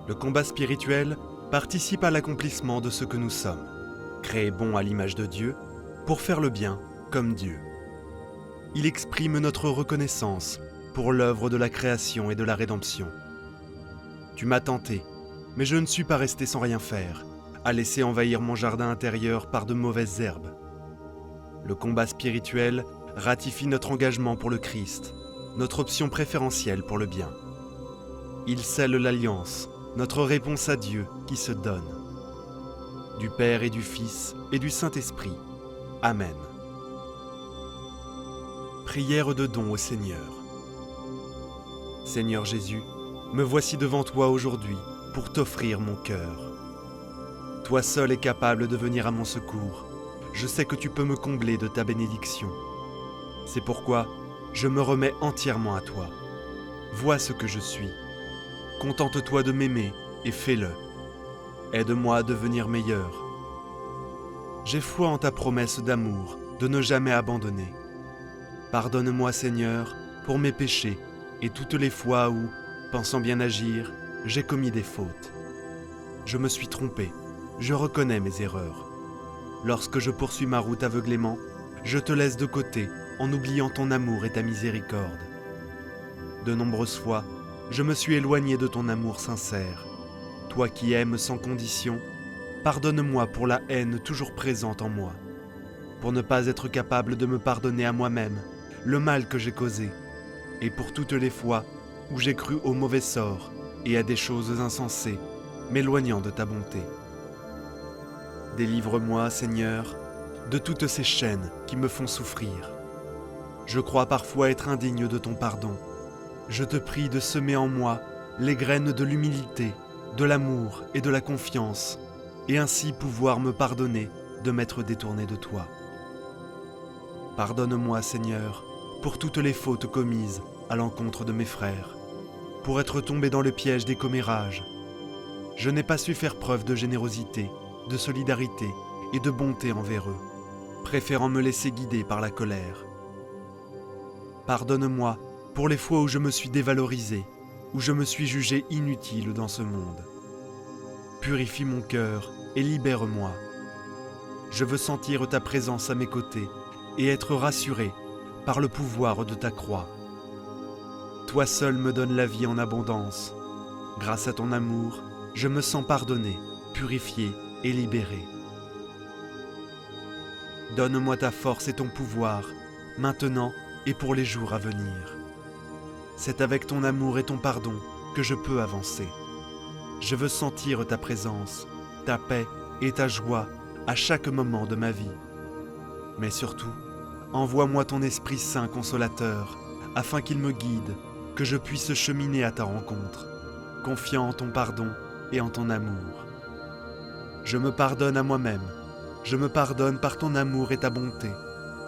Le combat spirituel participe à l'accomplissement de ce que nous sommes, créés bons à l'image de Dieu, pour faire le bien comme Dieu. Il exprime notre reconnaissance pour l'œuvre de la création et de la rédemption. Tu m'as tenté, mais je ne suis pas resté sans rien faire, à laisser envahir mon jardin intérieur par de mauvaises herbes. Le combat spirituel ratifie notre engagement pour le Christ, notre option préférentielle pour le bien. Il scelle l'alliance, notre réponse à Dieu qui se donne. Du Père et du Fils et du Saint-Esprit. Amen. Prière de don au Seigneur. Seigneur Jésus, me voici devant toi aujourd'hui pour t'offrir mon cœur. Toi seul es capable de venir à mon secours. Je sais que tu peux me combler de ta bénédiction. C'est pourquoi je me remets entièrement à toi. Vois ce que je suis. Contente-toi de m'aimer et fais-le. Aide-moi à devenir meilleur. J'ai foi en ta promesse d'amour, de ne jamais abandonner. Pardonne-moi, Seigneur, pour mes péchés et toutes les fois où, pensant bien agir, j'ai commis des fautes. Je me suis trompé, je reconnais mes erreurs. Lorsque je poursuis ma route aveuglément, je te laisse de côté en oubliant ton amour et ta miséricorde. De nombreuses fois, je me suis éloigné de ton amour sincère. Toi qui aimes sans condition, pardonne-moi pour la haine toujours présente en moi, pour ne pas être capable de me pardonner à moi-même le mal que j'ai causé, et pour toutes les fois où j'ai cru au mauvais sort et à des choses insensées, m'éloignant de ta bonté. Délivre-moi, Seigneur, de toutes ces chaînes qui me font souffrir. Je crois parfois être indigne de ton pardon. Je te prie de semer en moi les graines de l'humilité, de l'amour et de la confiance, et ainsi pouvoir me pardonner de m'être détourné de toi. Pardonne-moi, Seigneur, pour toutes les fautes commises à l'encontre de mes frères, pour être tombé dans le piège des commérages. Je n'ai pas su faire preuve de générosité, de solidarité et de bonté envers eux, préférant me laisser guider par la colère. Pardonne-moi pour les fois où je me suis dévalorisé, où je me suis jugé inutile dans ce monde. Purifie mon cœur et libère-moi. Je veux sentir ta présence à mes côtés et être rassuré par le pouvoir de ta croix. Toi seul me donnes la vie en abondance. Grâce à ton amour, je me sens pardonné, purifié et libéré. Donne-moi ta force et ton pouvoir, maintenant et pour les jours à venir. C'est avec ton amour et ton pardon que je peux avancer. Je veux sentir ta présence, ta paix et ta joie à chaque moment de ma vie. Mais surtout, envoie-moi ton Esprit Saint consolateur, afin qu'il me guide, que je puisse cheminer à ta rencontre, confiant en ton pardon et en ton amour. Je me pardonne à moi-même, je me pardonne par ton amour et ta bonté,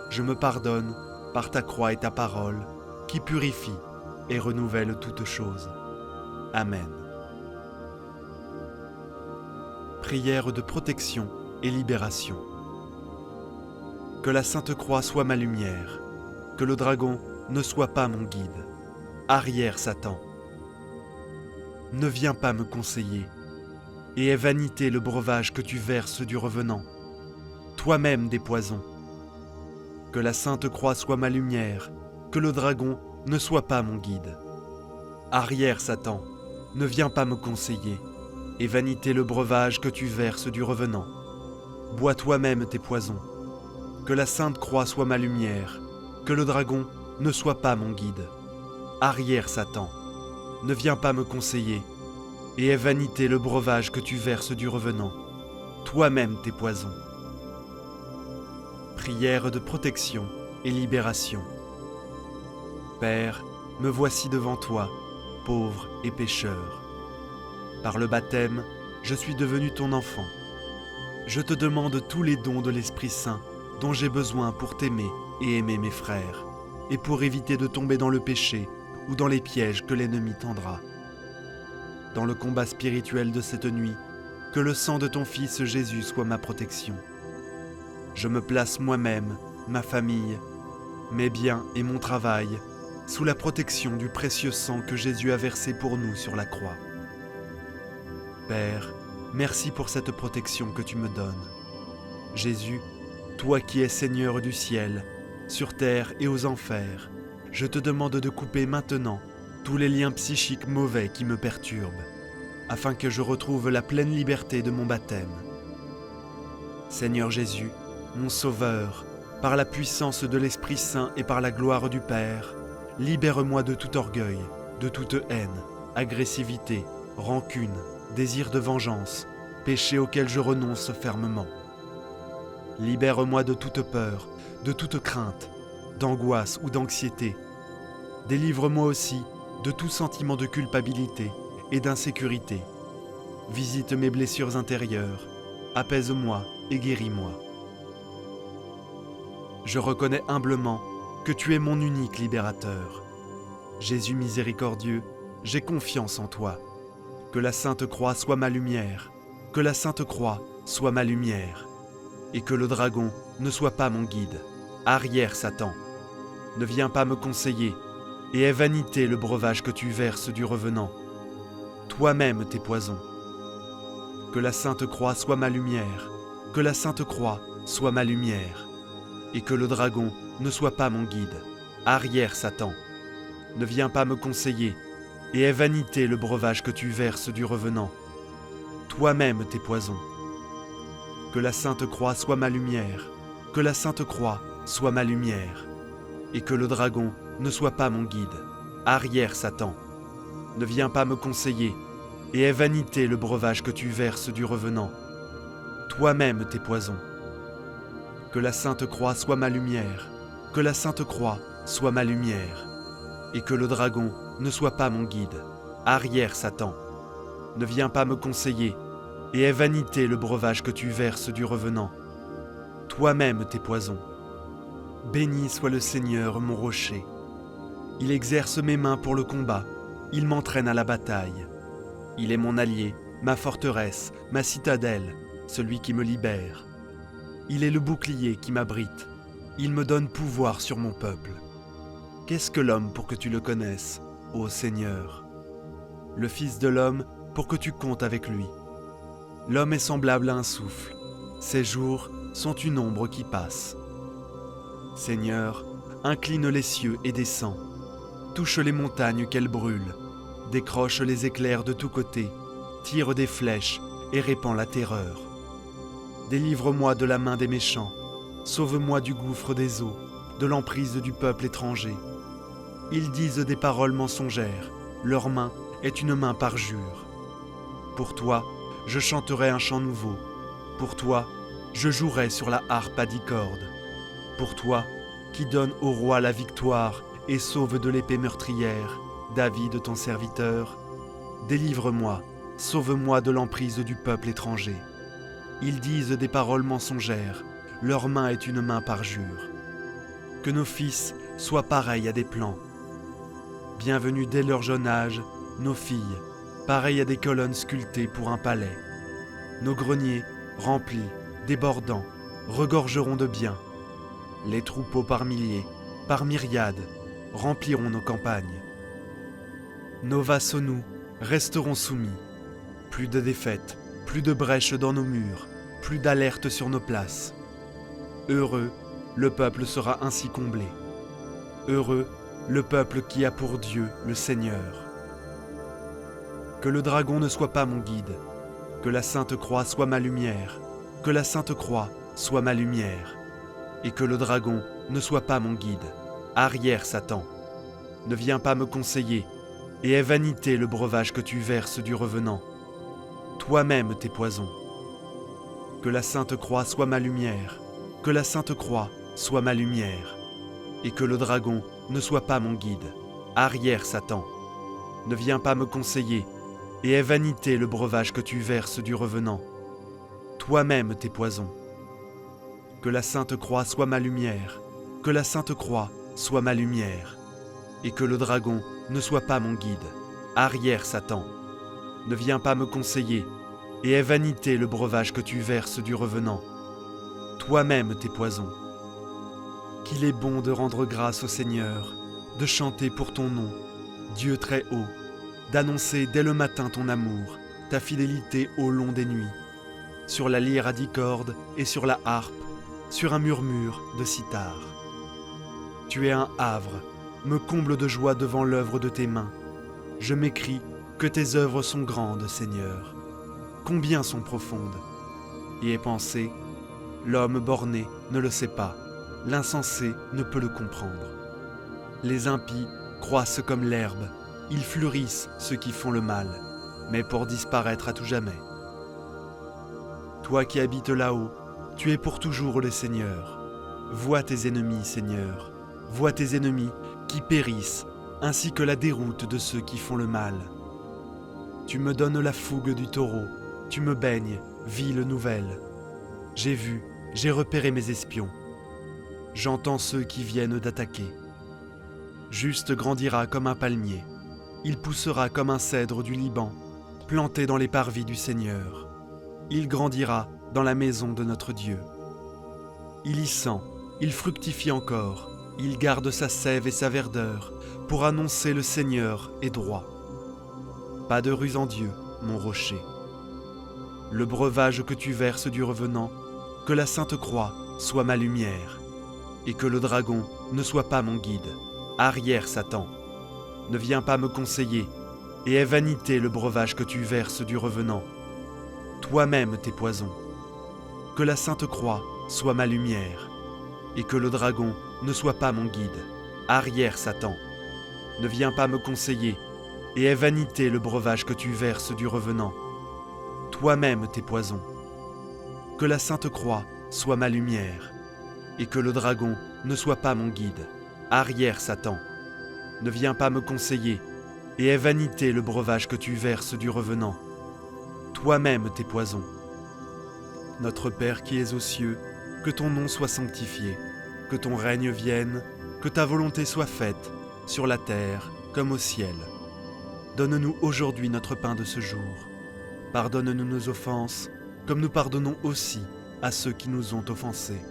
je me pardonne par ta croix et ta parole, qui purifie et renouvelle toutes choses. Amen. Prière de protection et libération. Que la Sainte Croix soit ma lumière, que le dragon ne soit pas mon guide. Arrière, Satan. Ne viens pas me conseiller, et aie vanité le breuvage que tu verses du revenant, toi-même des poisons. Que la Sainte Croix soit ma lumière, que le dragon ne soit pas mon guide. Arrière, Satan, ne viens pas me conseiller, et vanité le breuvage que tu verses du revenant. Bois toi-même tes poisons. Que la Sainte Croix soit ma lumière, que le dragon ne soit pas mon guide. Arrière, Satan, ne viens pas me conseiller, et est vanité le breuvage que tu verses du revenant. Toi-même tes poisons. Prière de protection et libération. Père, me voici devant toi, pauvre et pécheur. Par le baptême, je suis devenu ton enfant. Je te demande tous les dons de l'Esprit Saint dont j'ai besoin pour t'aimer et aimer mes frères, et pour éviter de tomber dans le péché ou dans les pièges que l'ennemi tendra. Dans le combat spirituel de cette nuit, que le sang de ton Fils Jésus soit ma protection. Je me place moi-même, ma famille, mes biens et mon travail sous la protection du précieux sang que Jésus a versé pour nous sur la croix. Père, merci pour cette protection que tu me donnes. Jésus, toi qui es Seigneur du ciel, sur terre et aux enfers, je te demande de couper maintenant tous les liens psychiques mauvais qui me perturbent, afin que je retrouve la pleine liberté de mon baptême. Seigneur Jésus, mon Sauveur, par la puissance de l'Esprit Saint et par la gloire du Père, libère-moi de tout orgueil, de toute haine, agressivité, rancune, désir de vengeance, péché auquel je renonce fermement. Libère-moi de toute peur, de toute crainte, d'angoisse ou d'anxiété. Délivre-moi aussi de tout sentiment de culpabilité et d'insécurité. Visite mes blessures intérieures, apaise-moi et guéris-moi. Je reconnais humblement que tu es mon unique libérateur. Jésus miséricordieux, j'ai confiance en toi. Que la Sainte Croix soit ma lumière, que la Sainte Croix soit ma lumière, et que le dragon ne soit pas mon guide. Arrière, Satan, ne viens pas me conseiller, et aie vanité le breuvage que tu verses du revenant. Toi-même tes poisons. Que la Sainte Croix soit ma lumière, que la Sainte Croix soit ma lumière, et que le dragon ne soit pas mon guide. Arrière, Satan, ne viens pas me conseiller, et aie vanité le breuvage que tu verses du revenant. Toi-même tes poisons. Que la Sainte Croix soit ma lumière, que la Sainte Croix soit ma lumière, et que le dragon ne soit pas mon guide. Arrière, Satan, ne viens pas me conseiller, et aie vanité le breuvage que tu verses du revenant. Toi-même tes poisons. Que la Sainte Croix soit ma lumière, que la Sainte Croix soit ma lumière, et que le dragon ne soit pas mon guide. Arrière, Satan, ne viens pas me conseiller, et aie vanité le breuvage que tu verses du revenant. Toi-même tes poisons. Béni soit le Seigneur, mon rocher. Il exerce mes mains pour le combat, il m'entraîne à la bataille. Il est mon allié, ma forteresse, ma citadelle, celui qui me libère. Il est le bouclier qui m'abrite, il me donne pouvoir sur mon peuple. Qu'est-ce que l'homme pour que tu le connaisses, ô Seigneur? Le Fils de l'homme pour que tu comptes avec lui. L'homme est semblable à un souffle, ses jours sont une ombre qui passe. Seigneur, incline les cieux et descends, touche les montagnes qu'elles brûlent, décroche les éclairs de tous côtés, tire des flèches et répand la terreur. Délivre-moi de la main des méchants, sauve-moi du gouffre des eaux, de l'emprise du peuple étranger. Ils disent des paroles mensongères, leur main est une main parjure. Pour toi, je chanterai un chant nouveau. Pour toi, je jouerai sur la harpe à 10 cordes. Pour toi, qui donne au roi la victoire et sauve de l'épée meurtrière, David ton serviteur, délivre-moi, sauve-moi de l'emprise du peuple étranger. Ils disent des paroles mensongères, leur main est une main parjure. Que nos fils soient pareils à des plants. Bienvenue dès leur jeune âge, nos filles, pareilles à des colonnes sculptées pour un palais. Nos greniers, remplis, débordants, regorgeront de biens. Les troupeaux par milliers, par myriades, rempliront nos campagnes. Nos vassaux, nous, resteront soumis. Plus de défaites, plus de brèches dans nos murs, plus d'alertes sur nos places. Heureux, le peuple sera ainsi comblé. Heureux, le peuple qui a pour Dieu le Seigneur. Que le dragon ne soit pas mon guide, que la Sainte Croix soit ma lumière, que la Sainte Croix soit ma lumière, et que le dragon ne soit pas mon guide. Arrière, Satan, ne viens pas me conseiller, et est vanité le breuvage que tu verses du revenant. Toi-même tes poisons. Que la Sainte Croix soit ma lumière, que la Sainte Croix soit ma lumière, et que le dragon ne soit pas mon guide. Arrière, Satan, ne viens pas me conseiller, et est vanité le breuvage que tu verses du revenant. Toi-même tes poisons. Que la Sainte Croix soit ma lumière, que la Sainte Croix soit ma lumière, et que le dragon ne soit pas mon guide. Arrière, Satan, ne viens pas me conseiller, et est vanité le breuvage que tu verses du revenant. Toi-même tes poisons. Qu'il est bon de rendre grâce au Seigneur, de chanter pour ton nom, Dieu très haut, d'annoncer dès le matin ton amour, ta fidélité au long des nuits, sur la lyre à 10 cordes et sur la harpe, sur un murmure de cithare. Tu es un havre, me comble de joie devant l'œuvre de tes mains. Je m'écrie que tes œuvres sont grandes, Seigneur. Combien sont profondes. Y est pensé, l'homme borné ne le sait pas, l'insensé ne peut le comprendre. Les impies croissent comme l'herbe, ils fleurissent ceux qui font le mal, mais pour disparaître à tout jamais. Toi qui habites là-haut, tu es pour toujours le Seigneur. Vois tes ennemis, Seigneur, vois tes ennemis qui périssent, ainsi que la déroute de ceux qui font le mal. Tu me donnes la fougue du taureau, tu me baignes, ville nouvelle. J'ai vu, j'ai repéré mes espions. J'entends ceux qui viennent d'attaquer. Juste grandira comme un palmier, il poussera comme un cèdre du Liban, planté dans les parvis du Seigneur. Il grandira dans la maison de notre Dieu. Il y sent, il fructifie encore, il garde sa sève et sa verdeur, pour annoncer le Seigneur est droit. Pas de ruse en Dieu, mon rocher. Le breuvage que tu verses du revenant, que la Sainte Croix soit ma lumière, et que le dragon ne soit pas mon guide. Arrière, Satan, ne viens pas me conseiller, et est vanité le breuvage que tu verses du revenant. Toi-même tes poisons. Que la Sainte Croix soit ma lumière, et que le dragon ne soit pas mon guide. Arrière, Satan, ne viens pas me conseiller, et est vanité le breuvage que tu verses du revenant. Toi-même tes poisons. Que la Sainte Croix soit ma lumière, et que le dragon ne soit pas mon guide. Arrière, Satan, ne viens pas me conseiller, et est vanité le breuvage que tu verses du revenant. Toi-même tes poisons. Notre Père qui es aux cieux, que ton nom soit sanctifié, que ton règne vienne, que ta volonté soit faite, sur la terre comme au ciel. Donne-nous aujourd'hui notre pain de ce jour. Pardonne-nous nos offenses, comme nous pardonnons aussi à ceux qui nous ont offensés.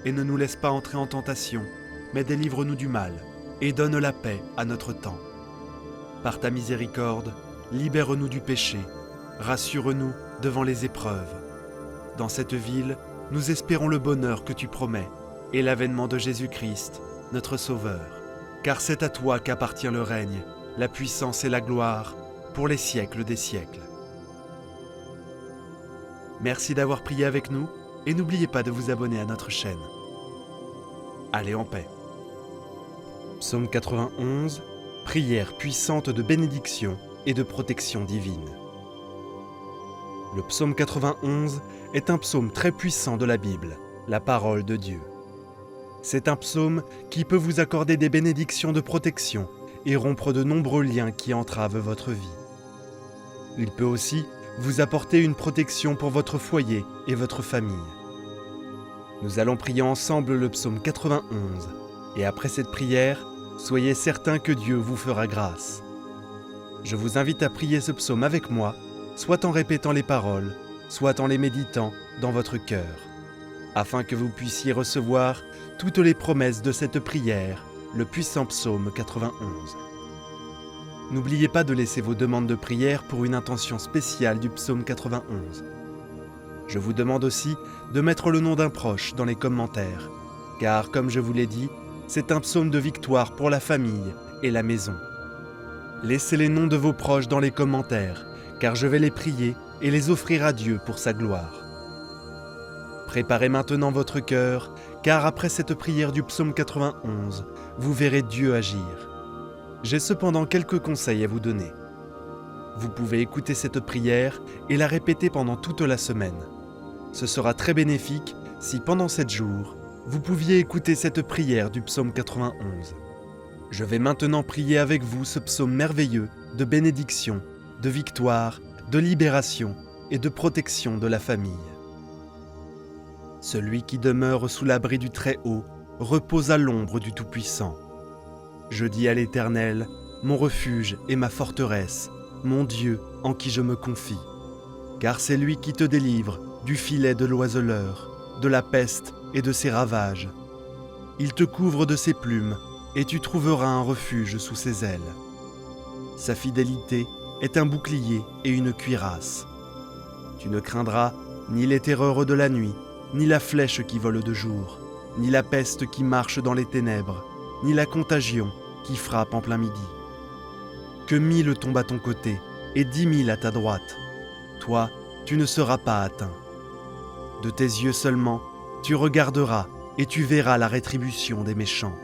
Et ne nous laisse pas entrer en tentation, mais délivre-nous du mal, et donne la paix à notre temps. Par ta miséricorde, libère-nous du péché, rassure-nous devant les épreuves. Dans cette ville, nous espérons le bonheur que tu promets, et l'avènement de Jésus-Christ, notre Sauveur. Car c'est à toi qu'appartient le règne, la puissance et la gloire, pour les siècles des siècles. Merci d'avoir prié avec nous, et n'oubliez pas de vous abonner à notre chaîne. Allez en paix. Psaume 91, prière puissante de bénédiction et de protection divine. Le psaume 91 est un psaume très puissant de la Bible, la parole de Dieu. C'est un psaume qui peut vous accorder des bénédictions de protection et rompre de nombreux liens qui entravent votre vie. Il peut aussi vous apporter une protection pour votre foyer et votre famille. Nous allons prier ensemble le psaume 91, et après cette prière, soyez certains que Dieu vous fera grâce. Je vous invite à prier ce psaume avec moi, soit en répétant les paroles, soit en les méditant dans votre cœur, afin que vous puissiez recevoir toutes les promesses de cette prière, le puissant psaume 91. N'oubliez pas de laisser vos demandes de prière pour une intention spéciale du psaume 91. Je vous demande aussi de mettre le nom d'un proche dans les commentaires, car comme je vous l'ai dit, c'est un psaume de victoire pour la famille et la maison. Laissez les noms de vos proches dans les commentaires, car je vais les prier et les offrir à Dieu pour sa gloire. Préparez maintenant votre cœur, car après cette prière du psaume 91, vous verrez Dieu agir. J'ai cependant quelques conseils à vous donner. Vous pouvez écouter cette prière et la répéter pendant toute la semaine. Ce sera très bénéfique si pendant 7 jours, vous pouviez écouter cette prière du psaume 91. Je vais maintenant prier avec vous ce psaume merveilleux de bénédiction, de victoire, de libération et de protection de la famille. Celui qui demeure sous l'abri du Très-Haut repose à l'ombre du Tout-Puissant. Je dis à l'Éternel, mon refuge et ma forteresse, mon Dieu en qui je me confie. Car c'est lui qui te délivre du filet de l'oiseleur, de la peste et de ses ravages. Il te couvre de ses plumes, et tu trouveras un refuge sous ses ailes. Sa fidélité est un bouclier et une cuirasse. Tu ne craindras ni les terreurs de la nuit, ni la flèche qui vole de jour, ni la peste qui marche dans les ténèbres, ni la contagion qui frappe en plein midi. Que 1000 tombent à ton côté et 10 000 à ta droite, toi, tu ne seras pas atteint. De tes yeux seulement, tu regarderas et tu verras la rétribution des méchants.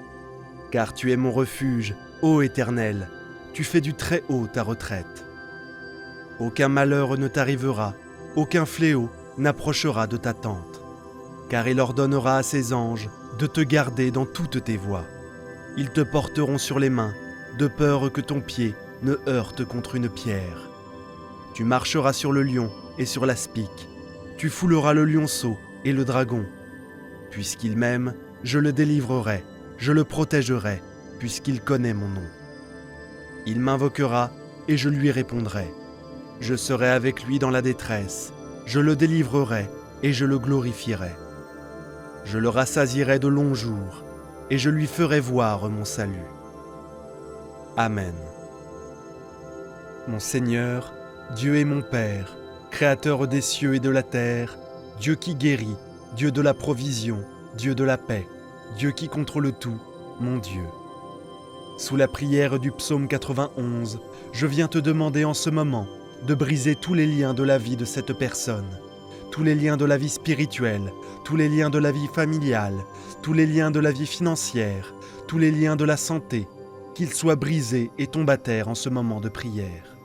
Car tu es mon refuge, ô Éternel, tu fais du Très-Haut ta retraite. Aucun malheur ne t'arrivera, aucun fléau n'approchera de ta tente. Car il ordonnera à ses anges de te garder dans toutes tes voies. Ils te porteront sur les mains, de peur que ton pied ne heurte contre une pierre. Tu marcheras sur le lion et sur l'aspic. Tu fouleras le lionceau et le dragon. Puisqu'il m'aime, je le délivrerai, je le protégerai, puisqu'il connaît mon nom. Il m'invoquera et je lui répondrai. Je serai avec lui dans la détresse, je le délivrerai et je le glorifierai. Je le rassasierai de longs jours et je lui ferai voir mon salut. Amen. Mon Seigneur, Dieu est mon Père, Créateur des cieux et de la terre, Dieu qui guérit, Dieu de la provision, Dieu de la paix, Dieu qui contrôle tout, mon Dieu. Sous la prière du psaume 91, je viens te demander en ce moment de briser tous les liens de la vie de cette personne, tous les liens de la vie spirituelle, tous les liens de la vie familiale, tous les liens de la vie financière, tous les liens de la santé, qu'ils soient brisés et tombent à terre en ce moment de prière.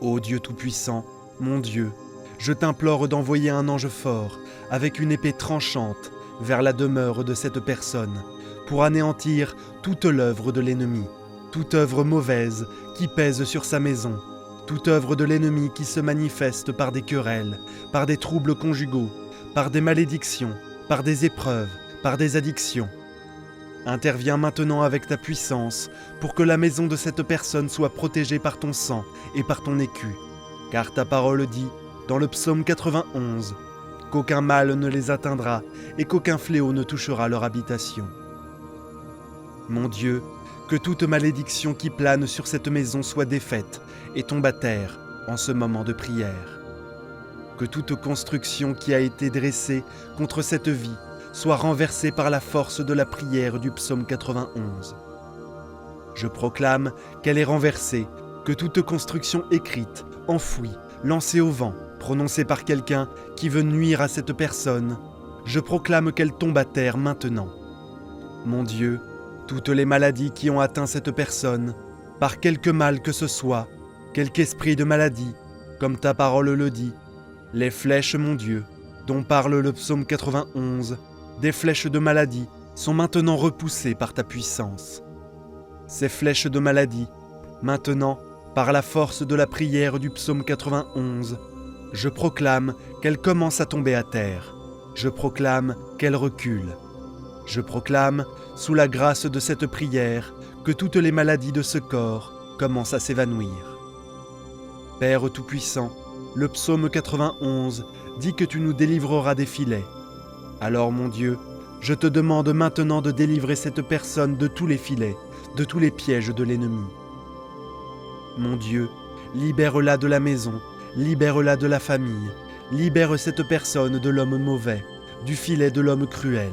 Ô Dieu Tout-Puissant, mon Dieu, je t'implore d'envoyer un ange fort avec une épée tranchante vers la demeure de cette personne pour anéantir toute l'œuvre de l'ennemi, toute œuvre mauvaise qui pèse sur sa maison, toute œuvre de l'ennemi qui se manifeste par des querelles, par des troubles conjugaux, par des malédictions, par des épreuves, par des addictions. Interviens maintenant avec ta puissance pour que la maison de cette personne soit protégée par ton sang et par ton écu, car ta parole dit, dans le psaume 91, qu'aucun mal ne les atteindra et qu'aucun fléau ne touchera leur habitation. Mon Dieu, que toute malédiction qui plane sur cette maison soit défaite et tombe à terre en ce moment de prière. Que toute construction qui a été dressée contre cette vie soit renversée par la force de la prière du psaume 91. Je proclame qu'elle est renversée, que toute construction écrite, enfouie, lancée au vent, prononcée par quelqu'un qui veut nuire à cette personne, je proclame qu'elle tombe à terre maintenant. Mon Dieu, toutes les maladies qui ont atteint cette personne, par quelque mal que ce soit, quelque esprit de maladie, comme ta parole le dit, les flèches, mon Dieu, dont parle le psaume 91, des flèches de maladie sont maintenant repoussées par ta puissance. Ces flèches de maladie, maintenant, par la force de la prière du psaume 91, je proclame qu'elles commencent à tomber à terre. Je proclame qu'elles reculent. Je proclame, sous la grâce de cette prière, que toutes les maladies de ce corps commencent à s'évanouir. Père Tout-Puissant, le psaume 91 dit que tu nous délivreras des filets. Alors mon Dieu, je te demande maintenant de délivrer cette personne de tous les filets, de tous les pièges de l'ennemi. Mon Dieu, libère-la de la maison, libère-la de la famille, libère cette personne de l'homme mauvais, du filet de l'homme cruel.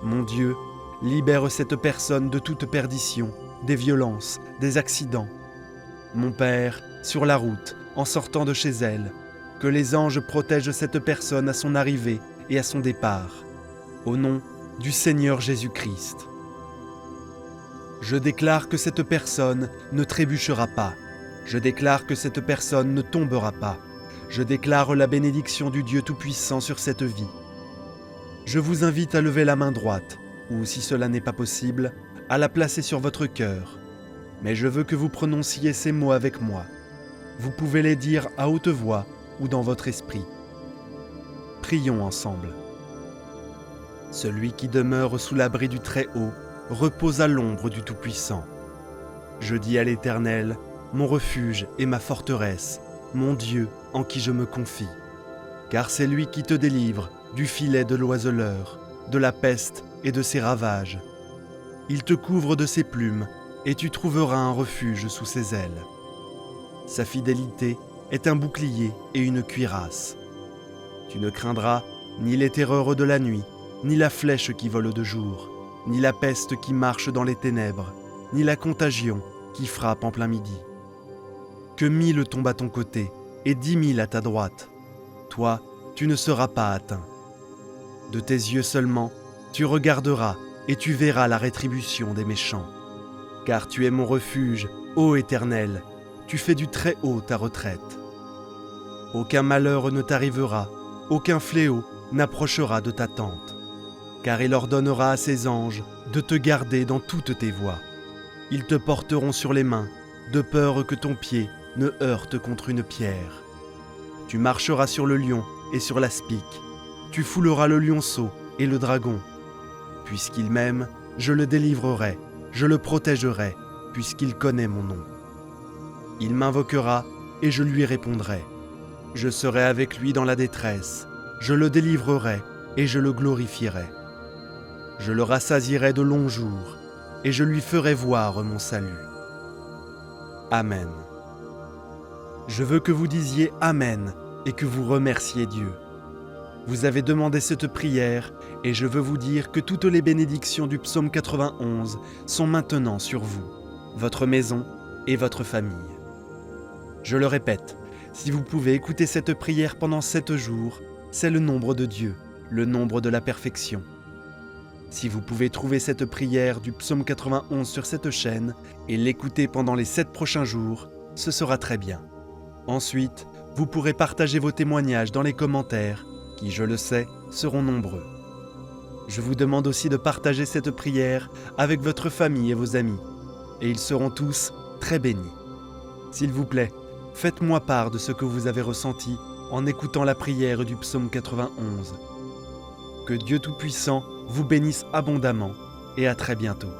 Mon Dieu, libère cette personne de toute perdition, des violences, des accidents. Mon Père, sur la route, en sortant de chez elle, que les anges protègent cette personne à son arrivée et à son départ. Au nom du Seigneur Jésus-Christ. Je déclare que cette personne ne trébuchera pas. Je déclare que cette personne ne tombera pas. Je déclare la bénédiction du Dieu Tout-Puissant sur cette vie. Je vous invite à lever la main droite, ou si cela n'est pas possible, à la placer sur votre cœur. Mais je veux que vous prononciez ces mots avec moi. Vous pouvez les dire à haute voix ou dans votre esprit. Prions ensemble. Celui qui demeure sous l'abri du Très-Haut repose à l'ombre du Tout-Puissant. Je dis à l'Éternel, mon refuge et ma forteresse, mon Dieu en qui je me confie. Car c'est lui qui te délivre du filet de l'oiseleur, de la peste et de ses ravages. Il te couvre de ses plumes, et tu trouveras un refuge sous ses ailes. Sa fidélité est un bouclier et une cuirasse. Tu ne craindras ni les terreurs de la nuit, ni la flèche qui vole de jour, ni la peste qui marche dans les ténèbres, ni la contagion qui frappe en plein midi. Que 1000 tombent à ton côté et 10 000 à ta droite, toi, tu ne seras pas atteint. De tes yeux seulement, tu regarderas et tu verras la rétribution des méchants. Car tu es mon refuge, ô Éternel, tu fais du Très-Haut ta retraite. Aucun malheur ne t'arrivera, aucun fléau n'approchera de ta tente. Car il ordonnera à ses anges de te garder dans toutes tes voies. Ils te porteront sur les mains, de peur que ton pied ne heurte contre une pierre. Tu marcheras sur le lion et sur l'aspic. Tu fouleras le lionceau et le dragon. Puisqu'il m'aime, je le délivrerai, je le protégerai, puisqu'il connaît mon nom. Il m'invoquera et je lui répondrai. Je serai avec lui dans la détresse, je le délivrerai et je le glorifierai. Je le rassasierai de longs jours et je lui ferai voir mon salut. Amen. Je veux que vous disiez Amen et que vous remerciez Dieu. Vous avez demandé cette prière et je veux vous dire que toutes les bénédictions du psaume 91 sont maintenant sur vous, votre maison et votre famille. Je le répète, si vous pouvez écouter cette prière pendant 7 jours, c'est le nombre de Dieu, le nombre de la perfection. Si vous pouvez trouver cette prière du psaume 91 sur cette chaîne et l'écouter pendant les 7 prochains jours, ce sera très bien. Ensuite, vous pourrez partager vos témoignages dans les commentaires, qui, je le sais, seront nombreux. Je vous demande aussi de partager cette prière avec votre famille et vos amis, et ils seront tous très bénis. S'il vous plaît, faites-moi part de ce que vous avez ressenti en écoutant la prière du psaume 91. Que Dieu Tout-Puissant vous bénisse abondamment et à très bientôt.